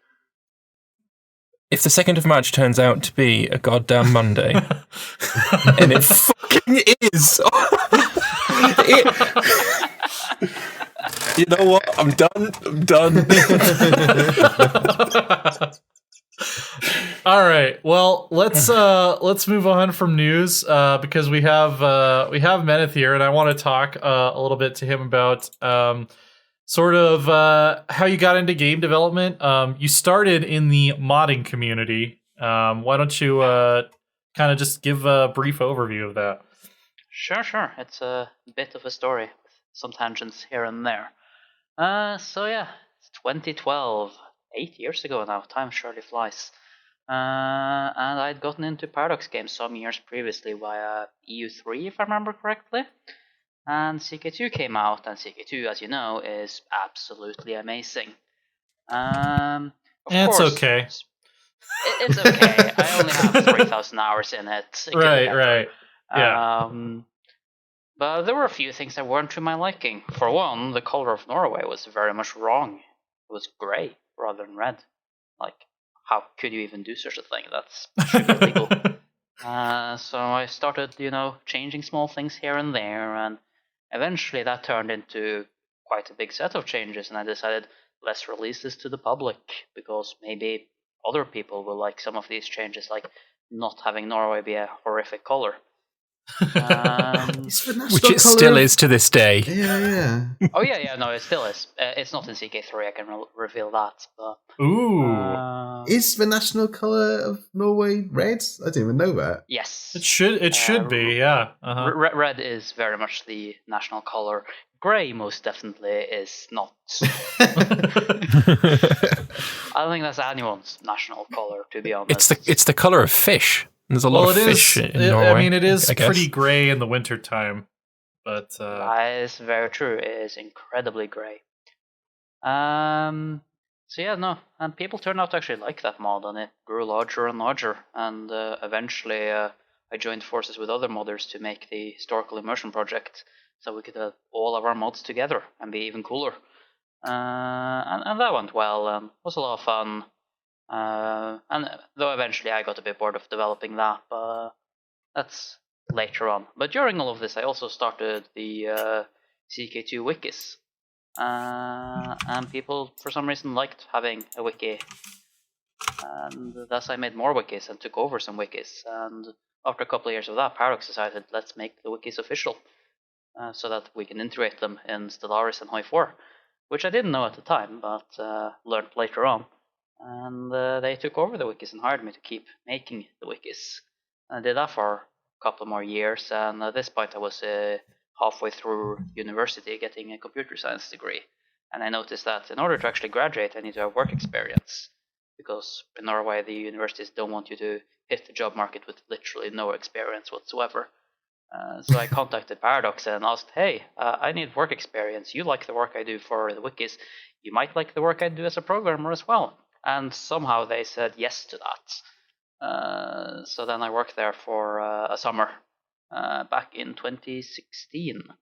If the 2nd of March turns out to be a goddamn Monday, and it fucking is. You know what? I'm done. All right. Well, let's move on from news because we have Meneth here, and I want to talk a little bit to him about sort of how you got into game development. You started in the modding community. Why don't you kind of just give a brief overview of that? Sure. It's a bit of a story with some tangents here and there. So yeah, it's 2012, 8 years ago now. Time surely flies. And I'd gotten into Paradox games some years previously via EU3, if I remember correctly. And CK2 came out, and CK2, as you know, is absolutely amazing. It's okay. It's okay. I only have 3,000 hours in it. Right. Yeah. But there were a few things that weren't to my liking. For one, the color of Norway was very much wrong. It was grey rather than red. Like, how could you even do such a thing? That's should be illegal. So I started, changing small things here and there, and eventually that turned into quite a big set of changes, and I decided, let's release this to the public, because maybe other people will like some of these changes, like not having Norway be a horrific color. Which it still is to this day. Yeah. Oh yeah, no, it still is. It's not in CK3, I can reveal that. But, is the national colour of Norway red? I didn't even know that. Yes. It should be, yeah. Uh-huh. Red is very much the national colour. Grey most definitely is not. I don't think that's anyone's national colour, to be honest. It's the colour of fish. There's a lot of fish in Norway. I mean, it is pretty grey in the wintertime, but... That is very true. It is incredibly grey. So yeah, no, and people turned out to actually like that mod, and it grew larger and larger, and eventually I joined forces with other modders to make the Historical Immersion project, so we could have all of our mods together and be even cooler. And that went well, and was a lot of fun. And though eventually I got a bit bored of developing that, but that's later on. But during all of this, I also started the CK2 wikis, and people for some reason liked having a wiki, and thus I made more wikis and took over some wikis. And after a couple of years of that, Paradox decided, let's make the wikis official, so that we can integrate them in Stellaris and Hoi 4, which I didn't know at the time, but learned later on. And they took over the wikis and hired me to keep making the wikis. I did that for a couple more years, and at this point I was halfway through university getting a computer science degree. And I noticed that in order to actually graduate, I need to have work experience, because in Norway the universities don't want you to hit the job market with literally no experience whatsoever. So I contacted Paradox and asked, hey, I need work experience. You like the work I do for the wikis. You might like the work I do as a programmer as well. And somehow they said yes to that. So then I worked there for a summer back in 2016.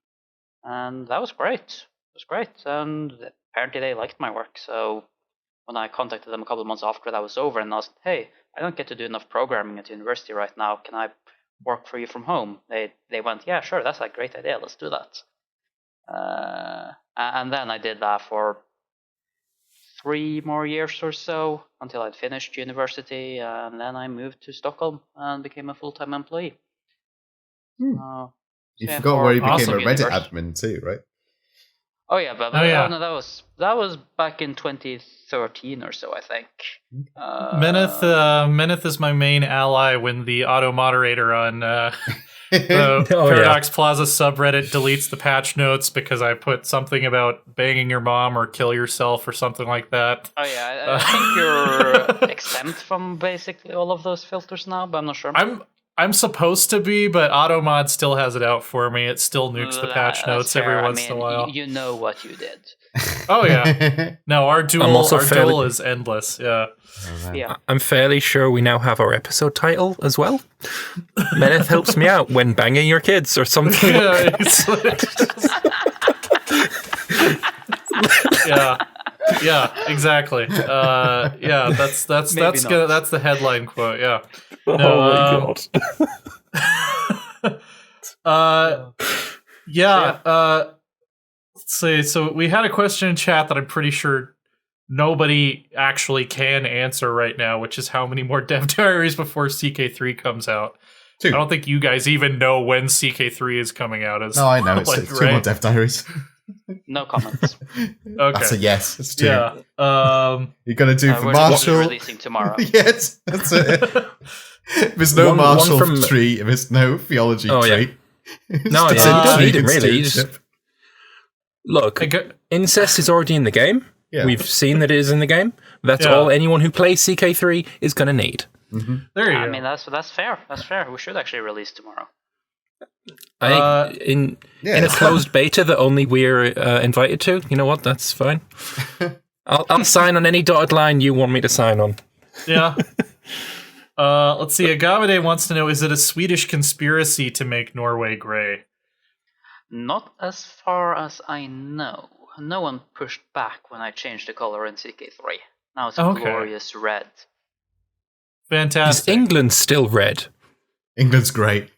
And that was great. It was great. And apparently they liked my work. So when I contacted them a couple of months after that was over and asked, hey, I don't get to do enough programming at university right now. Can I work for you from home? They went, yeah, sure, that's a great idea. Let's do that. And then I did that for 3 more years or so until I'd finished university, and then I moved to Stockholm and became a full-time employee. You forgot where you became a Reddit admin too, right? Oh yeah, but no, that was back in 2013 or so, I think. Meneth is my main ally when the auto moderator on the Paradox Plaza subreddit deletes the patch notes because I put something about banging your mom or kill yourself or something like that. Oh yeah, I think you're exempt from basically all of those filters now, but I'm not sure. I'm supposed to be, but AutoMod still has it out for me. It still nukes the patch notes every once in a while. You know what you did. Oh yeah. No, our duel is endless. Yeah. Yeah. I'm fairly sure we now have our episode title as well. Meneth helps me out when banging your kids or something. Yeah, exactly. That's the headline quote. Yeah. Oh my god. Let's see. So we had a question in chat that I'm pretty sure nobody actually can answer right now, which is how many more dev diaries before CK3 comes out. 2. I don't think you guys even know when CK3 is coming out. No, I know. It's like, 2 more dev diaries. No comments. Okay. That's a yes. It's 2. Yeah. You're going to do for Marshall. Releasing tomorrow. Yes, that's it. If there's no Marshall tree, if there's no theology tree. No, you don't need it, really. Look, incest is already in the game. Yeah. We've seen that it is in the game. That's all anyone who plays CK3 is going to need. Mm-hmm. There you go. I mean, that's fair. That's fair. We should actually release tomorrow. In a closed beta that only we're invited to, you know what? That's fine. I'll sign on any dotted line you want me to sign on. Yeah. Let's see. Agavide wants to know, is it a Swedish conspiracy to make Norway grey? Not as far as I know. No one pushed back when I changed the color in CK3. Now it's a glorious red. Fantastic. Is England still red? England's great.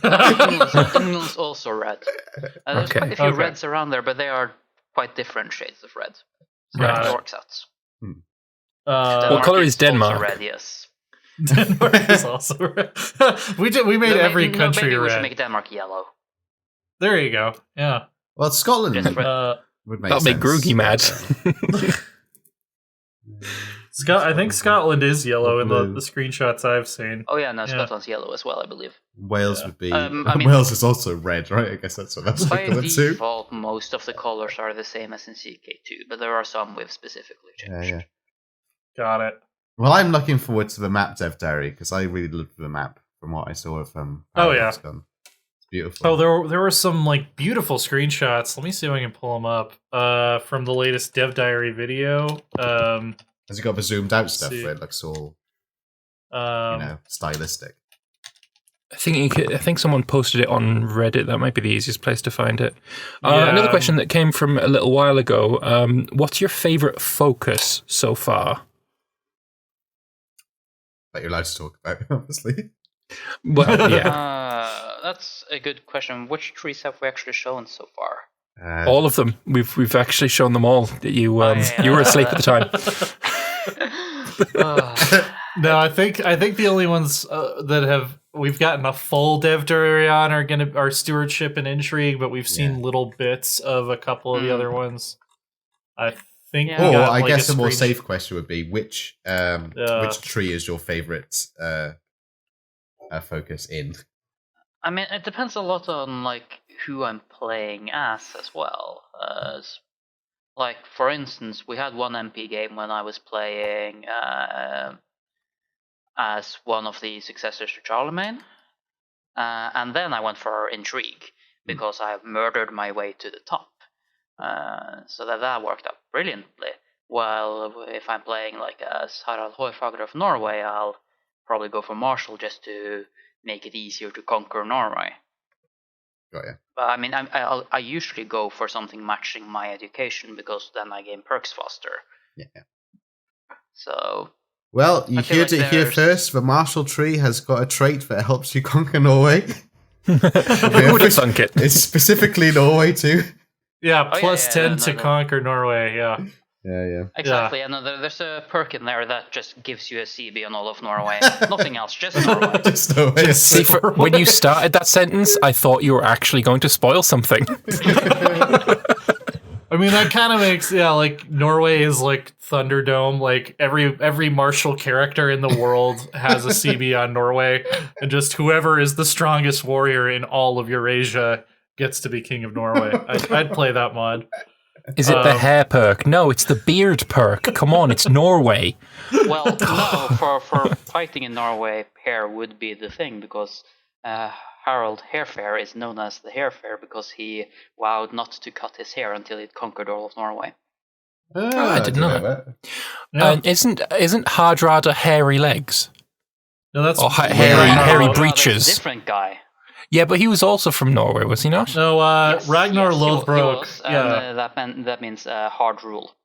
England's also red. There's quite a few reds around there, but they are quite different shades of red. So it works out. What color is Denmark? Also red, yes. Denmark is also red. We made every country maybe red. We should make Denmark yellow. There you go. Yeah. Well, Scotland would make that'll sense. make Groogy mad. I think Scotland is yellow in the screenshots I've seen. Oh yeah, no, Scotland's yellow as well, I believe. Wales would be. Wales is also red, right? I guess that's what that's by default, most of the colors are the same as in CK2, but there are some we've specifically changed. Yeah. Got it. Well, I'm looking forward to the map dev diary because I really loved the map from what I saw of them. It's beautiful. Oh, there were some like beautiful screenshots. Let me see if I can pull them up. From the latest dev diary video. Has it got the zoomed out stuff where it looks all, stylistic? I think someone posted it on Reddit. That might be the easiest place to find it. Another question that came from a little while ago. What's your favorite focus so far? That you're allowed to talk about, obviously. Well, yeah. That's a good question. Which trees have we actually shown so far? All of them. We've actually shown them all. You you were asleep at the time. No, I think the only ones that we've gotten a full dev diary on are Stewardship and Intrigue, but we've seen little bits of a couple of the other ones. I think. I guess a more safe question would be which tree is your favorite focus in? I mean, it depends a lot on like who I'm playing as well. Like for instance, we had one MP game when I was playing as one of the successors to Charlemagne, and then I went for Intrigue because I have murdered my way to the top. So that worked out brilliantly. While if I'm playing like as Harald Hårfagre of Norway, I'll probably go for Marshall just to make it easier to conquer Norway. Got you. But I mean, I usually go for something matching my education because then I gain perks faster. Yeah. So. Well, you heard it here first. The Marshall tree has got a trait that helps you conquer Norway. Who would have thunk it? It's specifically Norway too. Yeah, plus 10 to conquer Norway. Yeah. Yeah. Exactly. Yeah. And there's a perk in there that just gives you a CB on all of Norway. Nothing else, just Norway. Just Norway. See, when you started that sentence, I thought you were actually going to spoil something. I mean, that kind of makes like Norway is like Thunderdome. Like every martial character in the world has a CB on Norway, and just whoever is the strongest warrior in all of Eurasia gets to be king of Norway. I'd play that mod. Is it the hair perk? No, it's the beard perk. Come on, it's Norway. Well, no, for fighting in Norway, hair would be the thing because Harald Hairfair is known as the Hairfair because he vowed not to cut his hair until he'd conquered all of Norway. I didn't know that. Yeah. Isn't Hardrada hairy legs? No, that's hairy breeches. That's a different guy. Yeah, but he was also from Norway, was he not? No, yes, Ragnar Lothbrok. That means hard rule.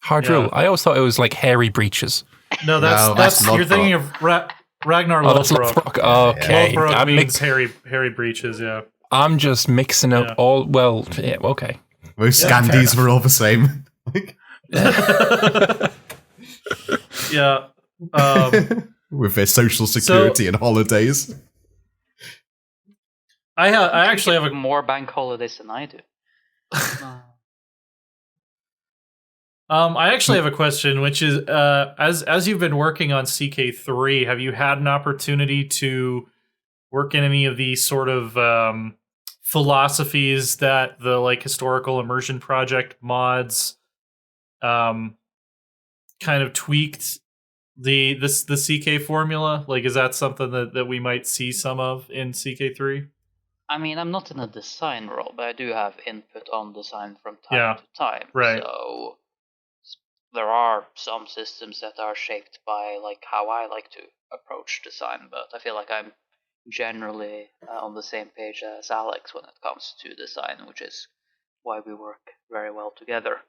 Hard rule. I always thought it was like hairy breeches. No, that's you're thinking of Ragnar Lothbrok. Okay, Lothbrok means hairy breeches. Yeah. I'm just mixing up all. Well, yeah, okay. Most Scandies were all the same. Yeah. With their social security and holidays. I actually have more bank holidays than I do. I actually have a question, which is, as you've been working on CK3, have you had an opportunity to work in any of these sort of philosophies that the like historical immersion project mods kind of tweaked the CK formula? Like, is that something that we might see some of in CK3? I mean, I'm not in a design role, but I do have input on design from time to time. Right. So there are some systems that are shaped by like how I like to approach design, but I feel like I'm generally on the same page as Alex when it comes to design, which is why we work very well together.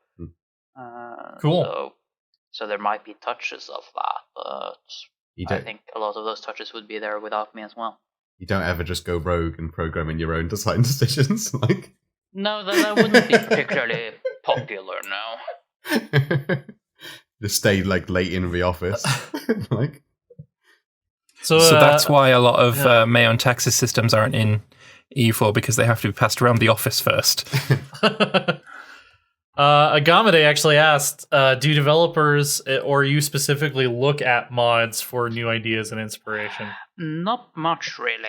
Cool. So there might be touches of that, but I think a lot of those touches would be there without me as well. You don't ever just go rogue and program in your own design decisions, like? No, that wouldn't be particularly popular, no. Just stay like late in the office, like. So that's why a lot of Mayon Texas systems aren't in EU4, because they have to be passed around the office first. Agamede actually asked, do developers or you specifically look at mods for new ideas and inspiration? Not much, really.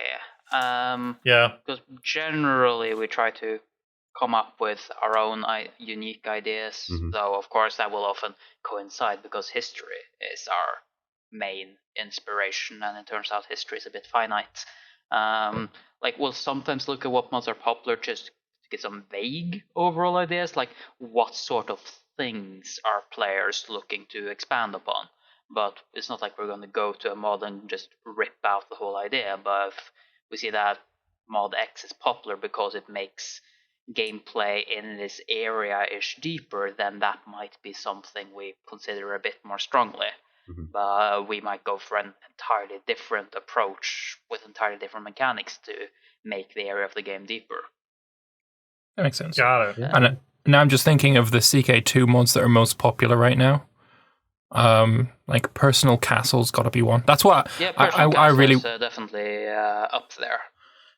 Yeah. Because generally we try to come up with our own unique ideas, though of course that will often coincide because history is our main inspiration, and it turns out history is a bit finite. Like, we'll sometimes look at what mods are popular just to get some vague overall ideas, like what sort of things are players looking to expand upon. But it's not like we're going to go to a mod and just rip out the whole idea. But if we see that mod X is popular because it makes gameplay in this area-ish deeper, then that might be something we consider a bit more strongly. But we might go for an entirely different approach with entirely different mechanics to make the area of the game deeper. That makes sense. Got it. Yeah. And now I'm just thinking of the CK2 mods that are most popular right now. Like Personal Castle's got to be one. That's what I really is definitely up there.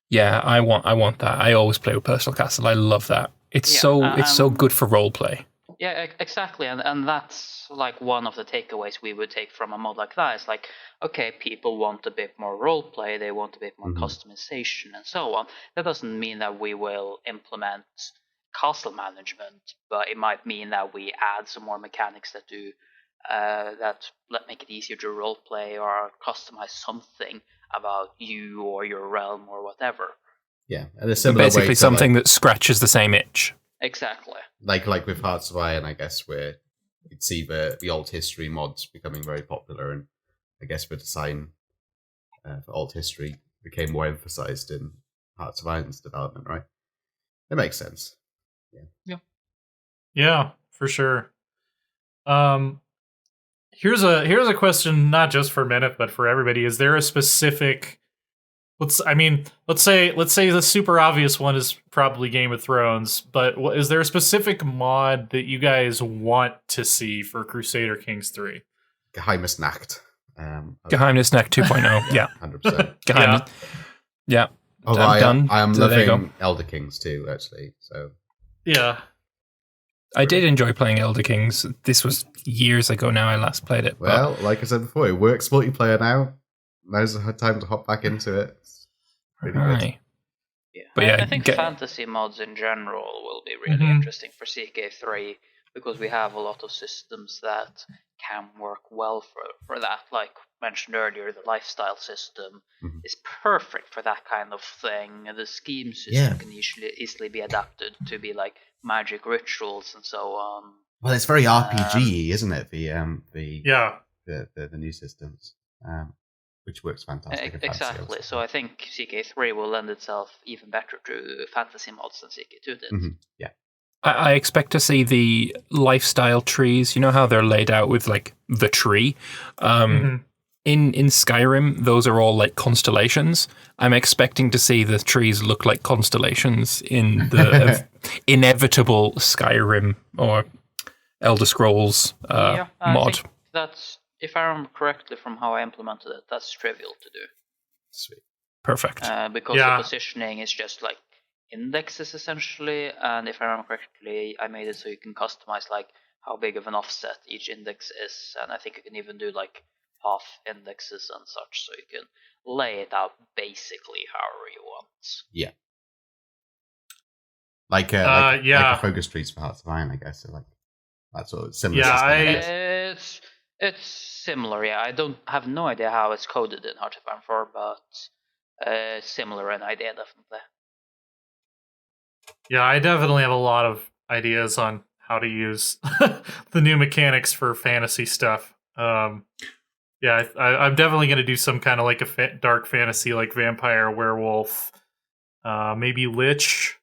Yeah, I want that. I always play with Personal Castle. I love that. It's so good for roleplay. Yeah, exactly, and that's like one of the takeaways we would take from a mod like that. It's like, okay, people want a bit more roleplay, they want a bit more customization, and so on. That doesn't mean that we will implement castle management, but it might mean that we add some more mechanics that do make it easier to roleplay or customize something about you or your realm or whatever. Yeah, and a similar basically way something that scratches the same itch. Exactly. Like with Hearts of Iron, I guess where you'd see the old history mods becoming very popular, and I guess the design for old history became more emphasized in Hearts of Iron's development, right? It makes sense. Yeah, for sure. Here's a question, not just for Meneth, but for everybody. Is there a specific? Let's say the super obvious one is probably Game of Thrones, but is there a specific mod that you guys want to see for Crusader Kings 3? Geheimes Nacht. Geheimes Nacht 2.0. Yeah, 100%. Yeah. Although I am loving Elder Kings too, actually. So yeah. I did enjoy playing Elder Kings. This was years ago now I last played it. Well, like I said before, it works multiplayer now. Now's the time to hop back into it. It's really good. Yeah. But I think fantasy mods in general will be really interesting for CK3 because we have a lot of systems that can work well for that. Like mentioned earlier, the lifestyle system is perfect for that kind of thing. The scheme system can easily be adapted to be like magic rituals and so on. Well, it's very RPG, isn't it? The new systems, which works fantastic. Exactly. So I think CK3 will lend itself even better to fantasy mods than CK2 did. Yeah. I expect to see the lifestyle trees. You know how they're laid out with like the tree? In Skyrim, those are all like constellations. I'm expecting to see the trees look like constellations in the inevitable Skyrim or Elder Scrolls mod. I think that's, if I remember correctly from how I implemented it, that's trivial to do. Sweet. Perfect. Because the positioning is just like indexes essentially, and if I remember correctly, I made it so you can customize like how big of an offset each index is, and I think you can even do like half indexes and such, so you can lay it out basically however you want. Yeah. Like a focus trees for Hearts of Iron, I guess. So like that sort of similar system. It's similar, yeah. I have no idea how it's coded in Hearts of Iron 4, but similar in idea, definitely. Yeah, I definitely have a lot of ideas on how to use the new mechanics for fantasy stuff. I'm definitely going to do some kind of like a dark fantasy, like vampire, werewolf, maybe lich.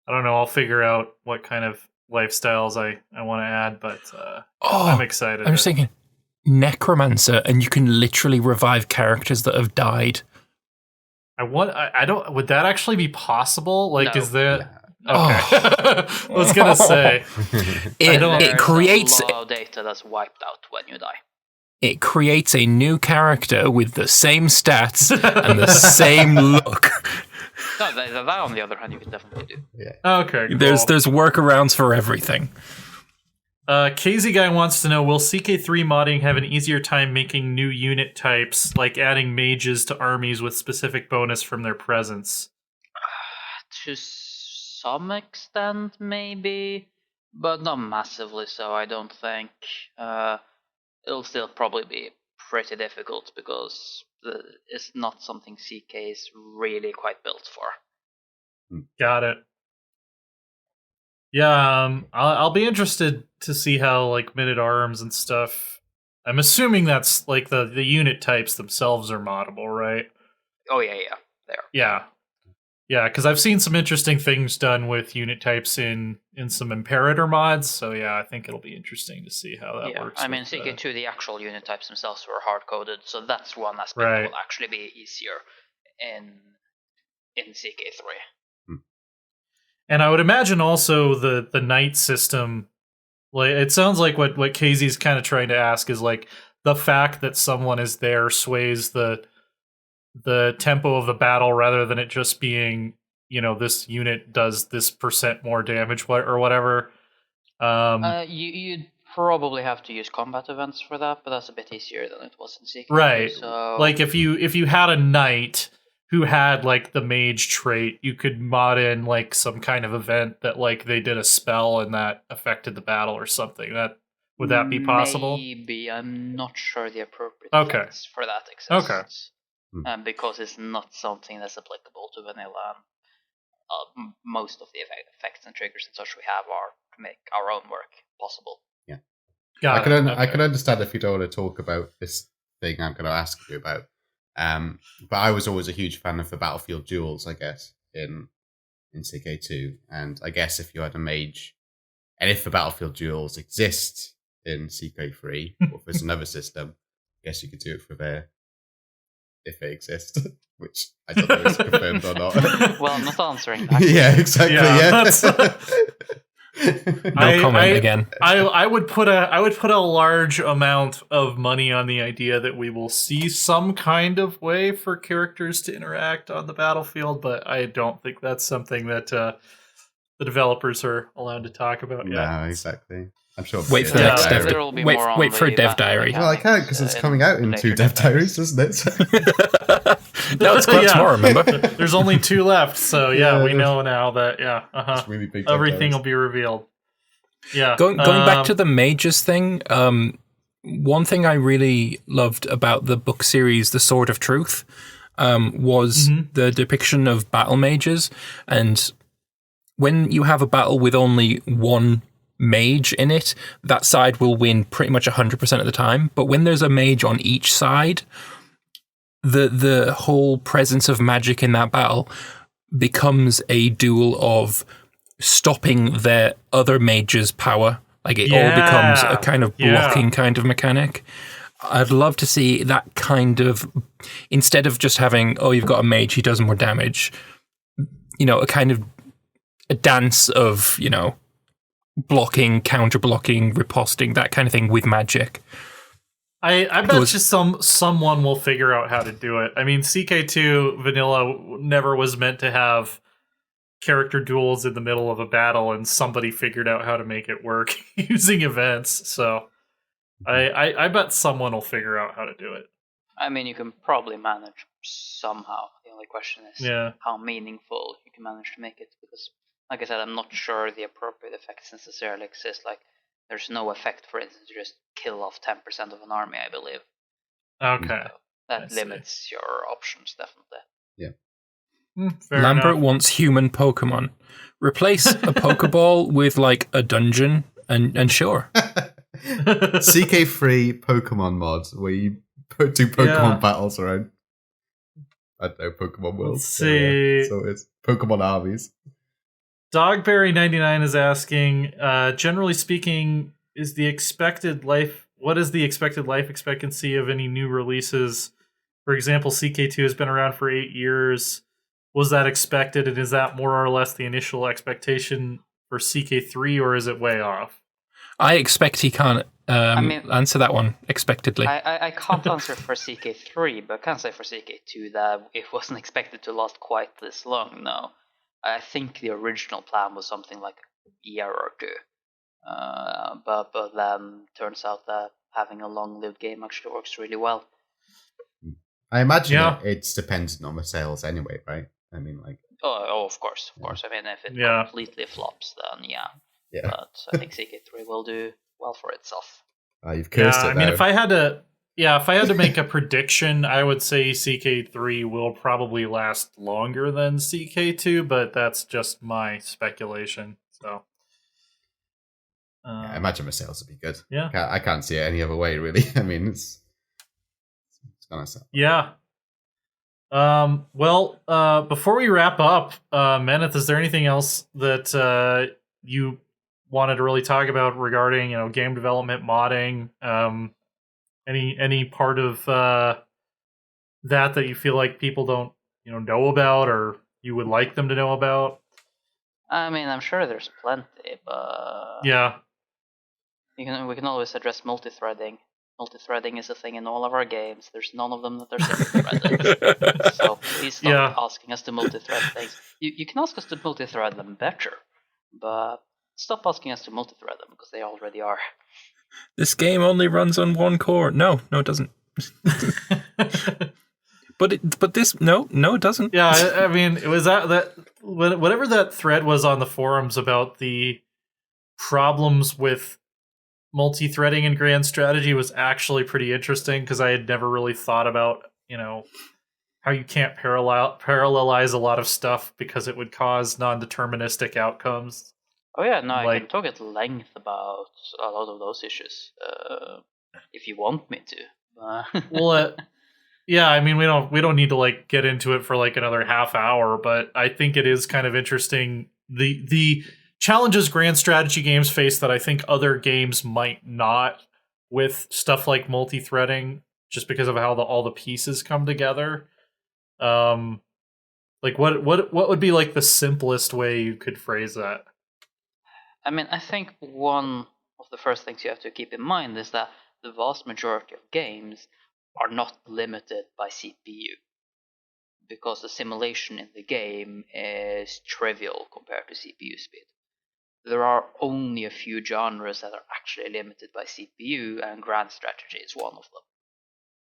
I don't know. I'll figure out what kind of lifestyles I want to add, but I'm excited. I'm just thinking necromancer, and you can literally revive characters that have died. I don't. Would that actually be possible? Like, no. Is that? Yeah. Okay. I was gonna say it creates a lot of data that's wiped out when you die. It creates a new character with the same stats and the same look. No, that on the other hand, you can definitely do. Yeah. Okay. Cool. There's workarounds for everything. KZ Guy wants to know, will CK3 modding have an easier time making new unit types, like adding mages to armies with specific bonus from their presence? To some extent, maybe, but not massively so, I don't think. It'll still probably be pretty difficult because it's not something CK is really quite built for. Got it. Yeah, I'll be interested to see how like Men-at-Arms and stuff. I'm assuming that's like the unit types themselves are moddable, right? Oh yeah, they are. Yeah, because I've seen some interesting things done with unit types in some Imperator mods. So yeah, I think it'll be interesting to see how that works. I mean, CK2, the actual unit types themselves were hard coded, so that's one aspect that will actually be easier in CK3. And I would imagine also the knight system, like it sounds like what KZ's kind of trying to ask is like the fact that someone is there sways the tempo of the battle rather than it just being, this unit does this % more damage or whatever. You'd probably have to use combat events for that, but that's a bit easier than it was in CK2. Right. So like if you had a knight who had like the mage trait, you could mod in like some kind of event that like they did a spell and that affected the battle or something. Would that be possible? Maybe. I'm not sure the appropriate effects for that exist. Okay. Because it's not something that's applicable to vanilla. Most of the effects and triggers and such we have are to make our own work possible. Yeah. I can understand if you don't want to talk about this thing I'm going to ask you about. But I was always a huge fan of the battlefield duels, I guess, in CK2. And I guess if you had a mage, and if the battlefield duels exist in CK3, or if there's another system, I guess you could do it for there, if they exist, which I don't know if it's confirmed or not. Well, I'm not answering that. Yeah, exactly. No comment again. I would put a large amount of money on the idea that we will see some kind of way for characters to interact on the battlefield, but I don't think that's something that the developers are allowed to talk about yet. No, exactly. I'm sure. Wait for the next dev. Wait for a dev diary. Well, I can't because it's coming out in 2 dev diaries, isn't it? No, it's tomorrow. Remember, there's only 2 left, so we know now that It's really big. Everything will be revealed. Yeah. Going back to the mages thing, one thing I really loved about the book series, The Sword of Truth, was the depiction of battle mages, and when you have a battle with only one mage in it, that side will win pretty much 100% of the time. But when there's a mage on each side, the whole presence of magic in that battle becomes a duel of stopping their other mage's power. Like it all becomes a kind of blocking kind of mechanic. I'd love to see that kind of, instead of just having, you've got a mage, he does more damage, a kind of a dance of, blocking, counter-blocking, riposting, that kind of thing with magic. I bet you someone will figure out how to do it. I mean, CK2 vanilla never was meant to have character duels in the middle of a battle, and somebody figured out how to make it work using events. So I bet someone will figure out how to do it. I mean, you can probably manage somehow. The only question is how meaningful you can manage to make it. Because, like I said, I'm not sure the appropriate effects necessarily exist. Like, there's no effect, for instance, to just kill off 10% of an army, I believe. Okay. So that limits your options, definitely. Yeah. Lambert wants human Pokemon. Replace a Pokeball with, like, a dungeon, and sure. CK3 Pokemon mod, where you do Pokemon battles around. I don't know, Pokemon worlds. Let's see. So it's Pokemon armies. Dogberry99 is asking, generally speaking, what is the expected life expectancy of any new releases? For example, CK2 has been around for 8 years. Was that expected, and is that more or less the initial expectation for CK3, or is it way off? I expect he can't answer that one expectedly. I can't answer for CK3, but I can say for CK2 that it wasn't expected to last quite this long, no. I think the original plan was something like a year or two. But then turns out that having a long-lived game actually works really well. I imagine it's dependent on the sales anyway, right? I mean, like... Oh, of course. I mean, if it completely flops, then yeah. But I think CK3 will do well for itself. You've cursed it. I mean, if I had to make a prediction, I would say CK3 will probably last longer than CK2, but that's just my speculation. So, I imagine the sales would be good. Yeah, I can't see it any other way, really. I mean, it's gonna sell. Yeah. Well, before we wrap up, Meneth, is there anything else that you wanted to really talk about regarding, game development, modding, any part of that you feel like people don't know about, or you would like them to know about? I mean, I'm sure there's plenty, but we can always address multi-threading. Multi-threading is a thing in all of our games. There's none of them that are single-threaded. So please stop asking us to multi-thread things. You can ask us to multi-thread them better, but stop asking us to multi-thread them, because they already are. This game only runs on one core. No, it doesn't. But this, no, it doesn't. Yeah, I mean, it was that whatever that thread was on the forums about the problems with multi-threading and grand strategy was actually pretty interesting, because I had never really thought about, how you can't parallelize a lot of stuff because it would cause non-deterministic outcomes. Oh yeah, no, I can talk at length about a lot of those issues, if you want me to. Well, yeah, I mean, we don't need to get into it for another half hour, but I think it is kind of interesting the challenges grand strategy games face that I think other games might not, with stuff like multi-threading, just because of how all the pieces come together. What would be the simplest way you could phrase that? I mean, I think one of the first things you have to keep in mind is that the vast majority of games are not limited by CPU, because the simulation in the game is trivial compared to CPU speed. There are only a few genres that are actually limited by CPU, and grand strategy is one of them.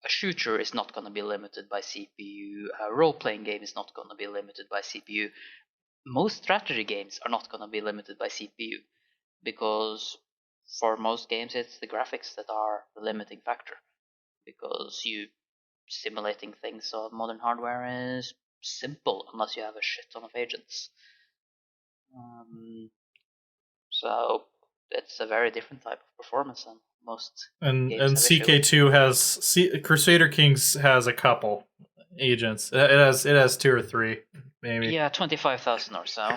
A shooter is not going to be limited by CPU, a role-playing game is not going to be limited by CPU. Most strategy games are not going to be limited by CPU, because for most games it's the graphics that are the limiting factor, because simulating things on modern hardware is simple unless you have a shit ton of agents. So it's a very different type of performance than most games. And CK2 has Crusader Kings has a couple agents. It has 2 or 3, maybe. Yeah, 25,000 or so.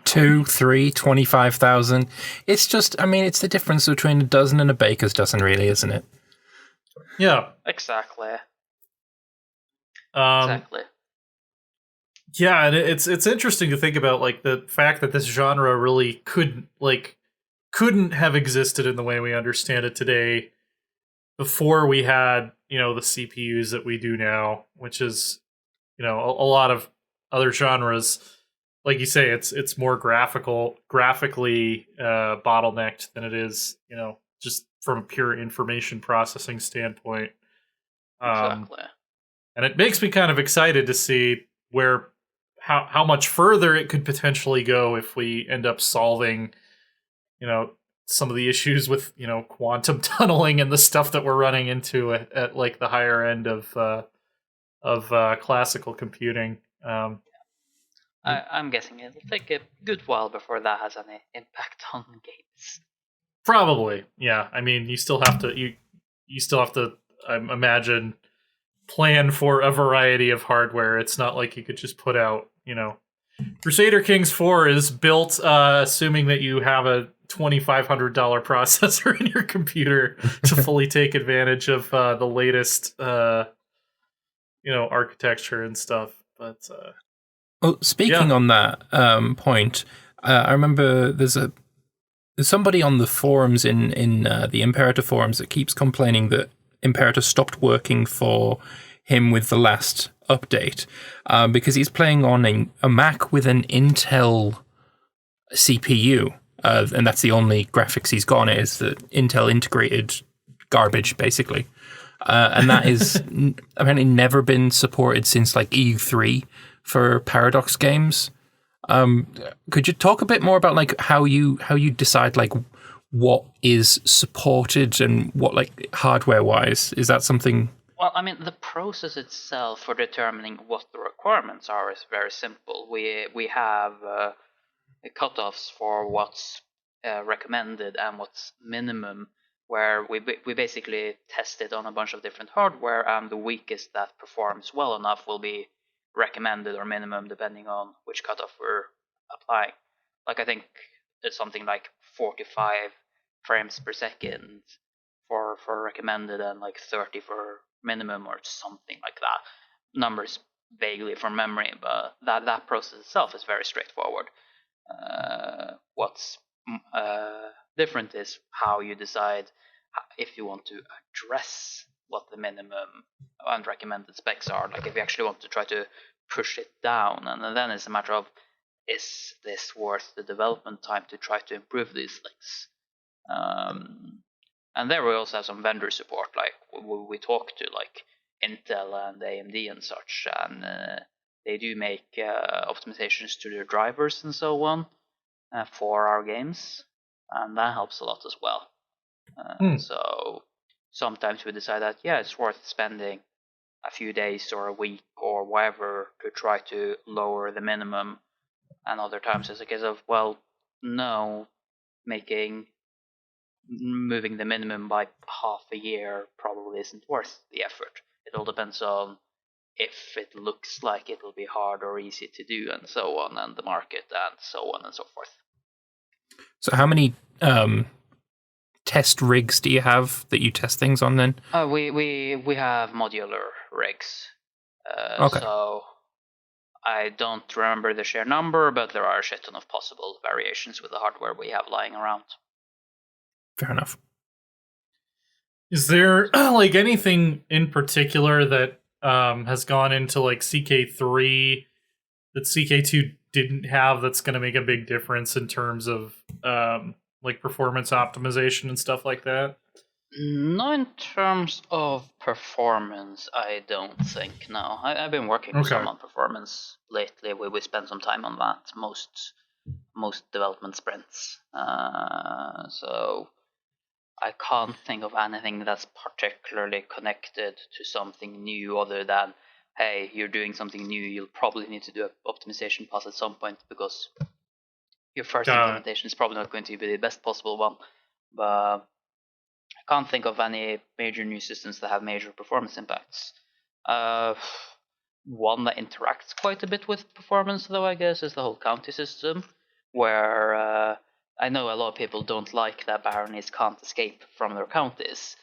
2, 3, 25,000. It's just, I mean, it's the difference between a dozen and a baker's dozen, really, isn't it? Yeah, exactly. Exactly. Yeah, and it's interesting to think about, like, the fact that this genre really couldn't have existed in the way we understand it today before we had, the CPUs that we do now, which is, a lot of other genres. Like you say, it's more graphically bottlenecked than it is, just from a pure information processing standpoint. Exactly. And it makes me kind of excited to see how much further it could potentially go if we end up solving, some of the issues with, quantum tunneling and the stuff that we're running into at like the higher end of classical computing. I'm guessing it'll take a good while before that has any impact on games. Probably, yeah. I mean, you still have to I imagine, plan for a variety of hardware. It's not like you could just put out, Crusader Kings 4 is built assuming that you have a $2,500 processor in your computer to fully take advantage of the latest architecture and stuff. But speaking on that point, I remember there's somebody on the forums in the Imperator forums that keeps complaining that Imperator stopped working for him with the last update because he's playing on a Mac with an Intel CPU, and that's the only graphics he's got on it, is the Intel integrated garbage, basically. And that is apparently never been supported since like EU3 for Paradox games. Could you talk a bit more about like how you decide like what is supported and what, like, hardware wise? Is that something? Well, I mean, the process itself for determining what the requirements are is very simple. We have cutoffs for what's recommended and what's minimum, where we basically test it on a bunch of different hardware, and the weakest that performs well enough will be recommended or minimum, depending on which cutoff we're applying. Like, I think it's something like 45 frames per second for recommended and like 30 for minimum or something like that. Numbers vaguely from memory, but that process itself is very straightforward. What's different is how you decide if you want to address what the minimum and recommended specs are. Like, if you actually want to try to push it down, and then it's a matter of, is this worth the development time to try to improve these things? And there we also have some vendor support. Like, we talk to like Intel and AMD and such, and they do make optimizations to their drivers and so on for our games, and that helps a lot as well. So sometimes we decide that, yeah, it's worth spending a few days or a week or whatever to try to lower the minimum, and other times it's a case of, well, no, moving the minimum by half a year probably isn't worth the effort. It all depends on if it looks like it will be hard or easy to do, and so on, and the market, and so on and so forth. So how many test rigs do you have that you test things on then? We have modular rigs. Okay. So I don't remember the sheer number, but there are a shit ton of possible variations with the hardware we have lying around. Fair enough. Is there like anything in particular that has gone into like CK3 that CK2 didn't have that's going to make a big difference in terms of like performance optimization and stuff like that? No, in terms of performance, I don't think. No, I've been working with some on performance lately. We spend some time on that most development sprints. So I can't think of anything that's particularly connected to something new, other than, hey, you're doing something new, you'll probably need to do an optimization pass at some point, because your first implementation is probably not going to be the best possible one. But I can't think of any major new systems that have major performance impacts. One that interacts quite a bit with performance, though, I guess, is the whole county system, where I know a lot of people don't like that baronies can't escape from their counties,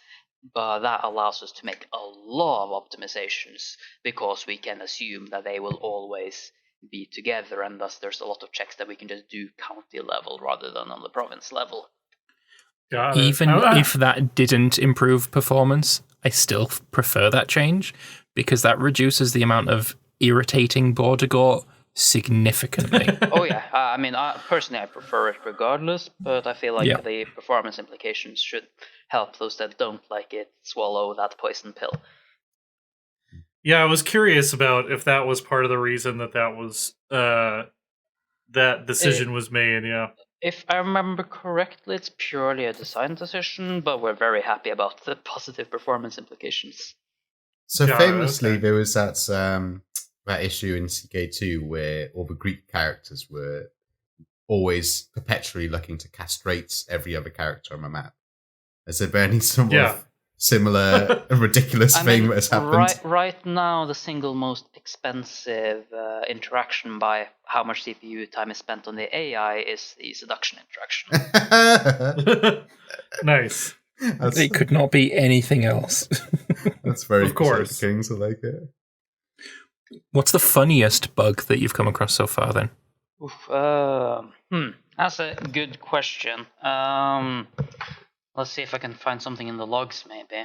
but that allows us to make a lot of optimizations, because we can assume that they will always be together, and thus there's a lot of checks that we can just do county level rather than on the province level. Even if that didn't improve performance, I still prefer that change, because that reduces the amount of irritating border gore significantly. Oh yeah, I mean, personally I prefer it regardless, but I feel like the performance implications should help those that don't like it swallow that poison pill. Yeah, I was curious about if that was part of the reason that was that decision was made. Yeah. If I remember correctly, it's purely a design decision, but we're very happy about the positive performance implications. So famously, there was that issue in CK2 where all the Greek characters were always perpetually looking to castrate every other character on the map. Has there been any sort of similar ridiculous thing that has happened? Right now, the single most expensive interaction by how much CPU time is spent on the AI is the seduction interaction. Nice. It could not be anything else. That's very course. Kings, I like it. What's the funniest bug that you've come across so far, then? That's a good question. Let's see if I can find something in the logs, maybe.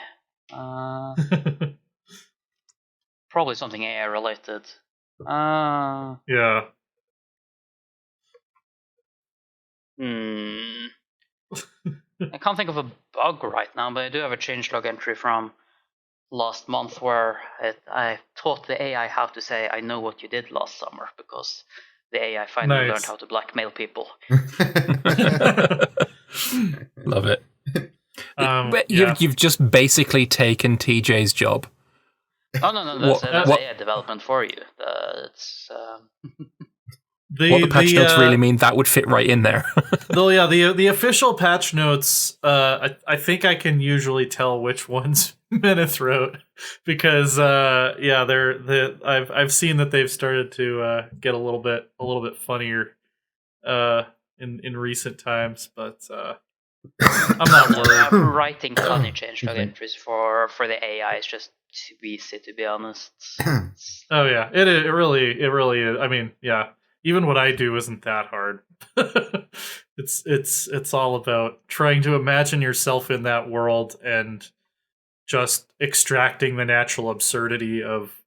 Probably something AI related. Yeah. I can't think of a bug right now, but I do have a changelog entry from last month where I taught the AI how to say, "I know what you did last summer," because the AI finally learned how to blackmail people. Love it. You've just basically taken TJ's job. Oh no, that's AI development for you. What the patch notes really mean, that would fit right in there. The official patch notes, I think I can usually tell which ones Meneth wrote, because I've seen that they've started to get a little bit funnier in recent times, but I'm not worried. Writing funny changelog entries for the AI is just too easy, to be honest. Oh yeah, it really is. I mean, yeah. Even what I do isn't that hard. It's all about trying to imagine yourself in that world and just extracting the natural absurdity of,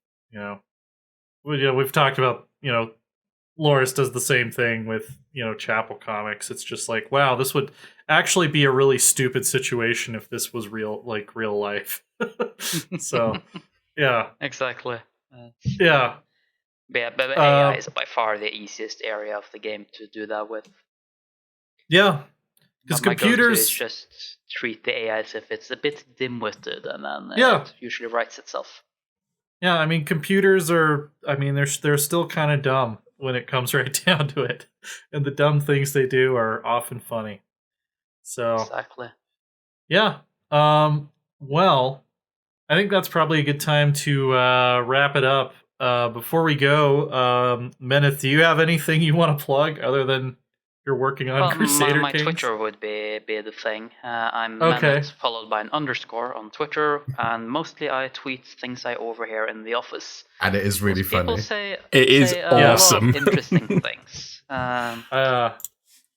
we've talked about, Loris does the same thing with, Chapel comics. It's just like, wow, this would actually be a really stupid situation if this was real life. So, yeah. Exactly. Yeah. But AI is by far the easiest area of the game to do that with. Yeah, because computers is just treat the AI as if it's a bit dim-witted, and then it usually writes itself. Yeah, I mean, computers are. I mean, they're still kind of dumb when it comes right down to it, and the dumb things they do are often funny. So exactly. Yeah. Well, I think that's probably a good time to wrap it up. Before we go, Meneth, do you have anything you want to plug other than you're working on Crusader my Kings? Twitter would be the thing. I'm Meneth, followed by an underscore on Twitter, and mostly I tweet things I overhear in the office. And it is really funny. People say awesome. A lot of interesting things.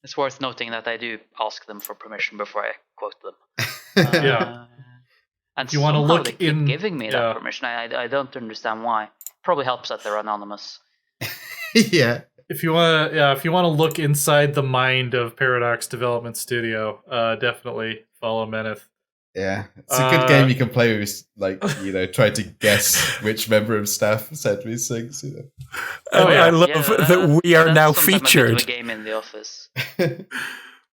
It's worth noting that I do ask them for permission before I quote them. Yeah. And you want to look they keep giving me that permission. I don't understand why. Probably helps that they're anonymous. Yeah. If you want to look inside the mind of Paradox Development Studio, definitely follow Meneth. Yeah, it's a good game you can play with, try to guess which member of staff said these things. I love that we are now featured. A game in the office.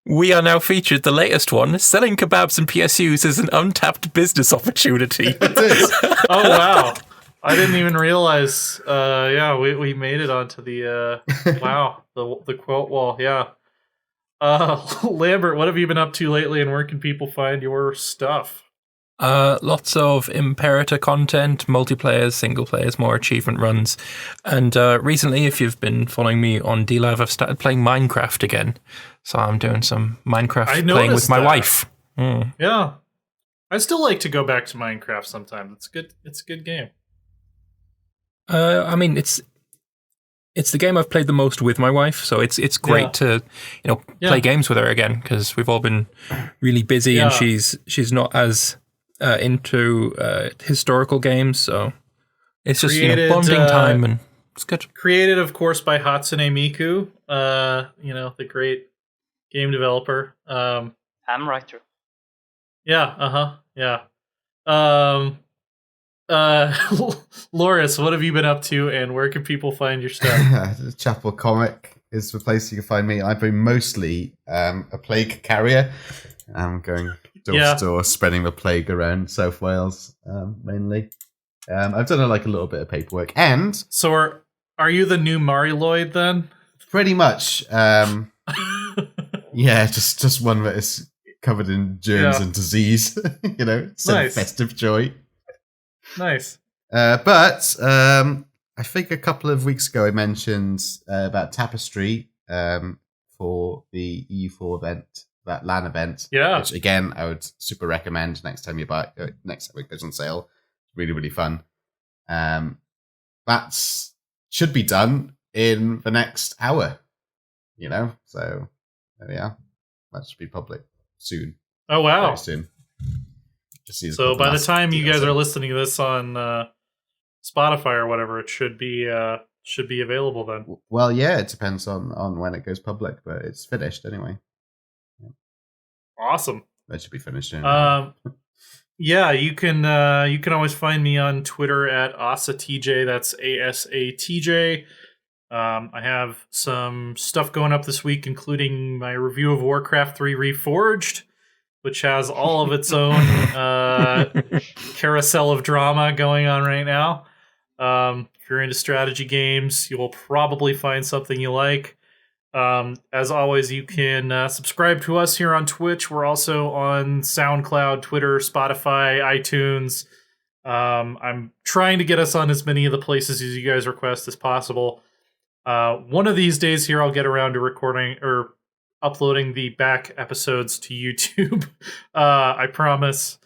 We are now featured. The latest one: selling kebabs and PSUs is an untapped business opportunity. It is. Oh wow. I didn't even realize. We made it onto the the quote wall. Yeah. Lambert, what have you been up to lately, and where can people find your stuff? Lots of Imperator content, multiplayers, single players, more achievement runs, and recently, if you've been following me on DLive, I've started playing Minecraft again. So I'm doing some Minecraft playing with my wife. Mm. Yeah, I still like to go back to Minecraft sometimes. It's good. It's a good game. I mean, it's It's the game I've played the most with my wife, so it's great to play games with her again, because we've all been really busy and she's not as into historical games, so it's just bonding time, and it's good. Created, of course, by Hatsune Miku, the great game developer. I'm writer. Yeah. Loris, what have you been up to, and where can people find your stuff? Chapel Comic is the place you can find me. I've been mostly a plague carrier. I'm going door to door, spreading the plague around South Wales, mainly. I've done a little bit of paperwork, and so are you the new Mariloid then? Pretty much. Just one that is covered in germs and disease. Nice. Festive joy. Nice. But I think a couple of weeks ago I mentioned about Tapestry for the EU4 event, that LAN event. Yeah. Which again I would super recommend next time it goes on sale. Really, really fun. That should be done in the next hour. So there we are. That should be public soon. Oh wow! Very soon. So by the time you guys are listening to this on Spotify or whatever, it should be available then. Well, yeah, it depends on when it goes public, but it's finished anyway. Awesome. That should be finished anyway. Yeah, you can always find me on Twitter at AsaTJ. That's ASATJ. I have some stuff going up this week, including my review of Warcraft 3 Reforged, which has all of its own carousel of drama going on right now. If you're into strategy games, you will probably find something you like. As always, you can subscribe to us here on Twitch. We're also on SoundCloud, Twitter, Spotify, iTunes. I'm trying to get us on as many of the places as you guys request as possible. One of these days here, I'll get around to recording or uploading the back episodes to YouTube. I promise.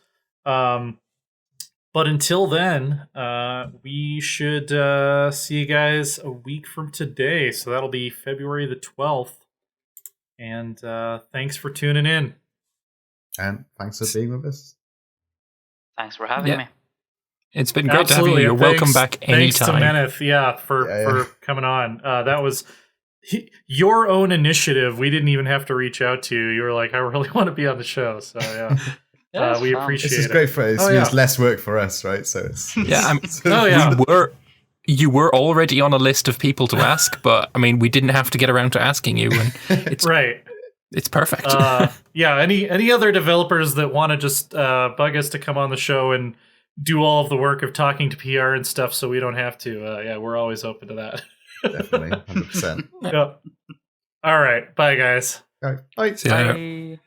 But until then, we should see you guys a week from today. So that'll be February the 12th. And thanks for tuning in. And thanks for being with us. Thanks for having me. It's been great to have you. You're welcome back anytime. Thanks to Meneth, for coming on. That was your own initiative. We didn't even have to reach out to you. You were like, I really want to be on the show. So yeah, we appreciate it. This is great for us. It means less work for us, right? So it's you were already on a list of people to ask, but I mean, we didn't have to get around to asking you, and it's right. It's perfect. Any other developers that want to just bug us to come on the show and do all of the work of talking to PR and stuff, so we don't have to. We're always open to that. Definitely, 100%. Yep. All right, bye guys. All right, bye. See you later.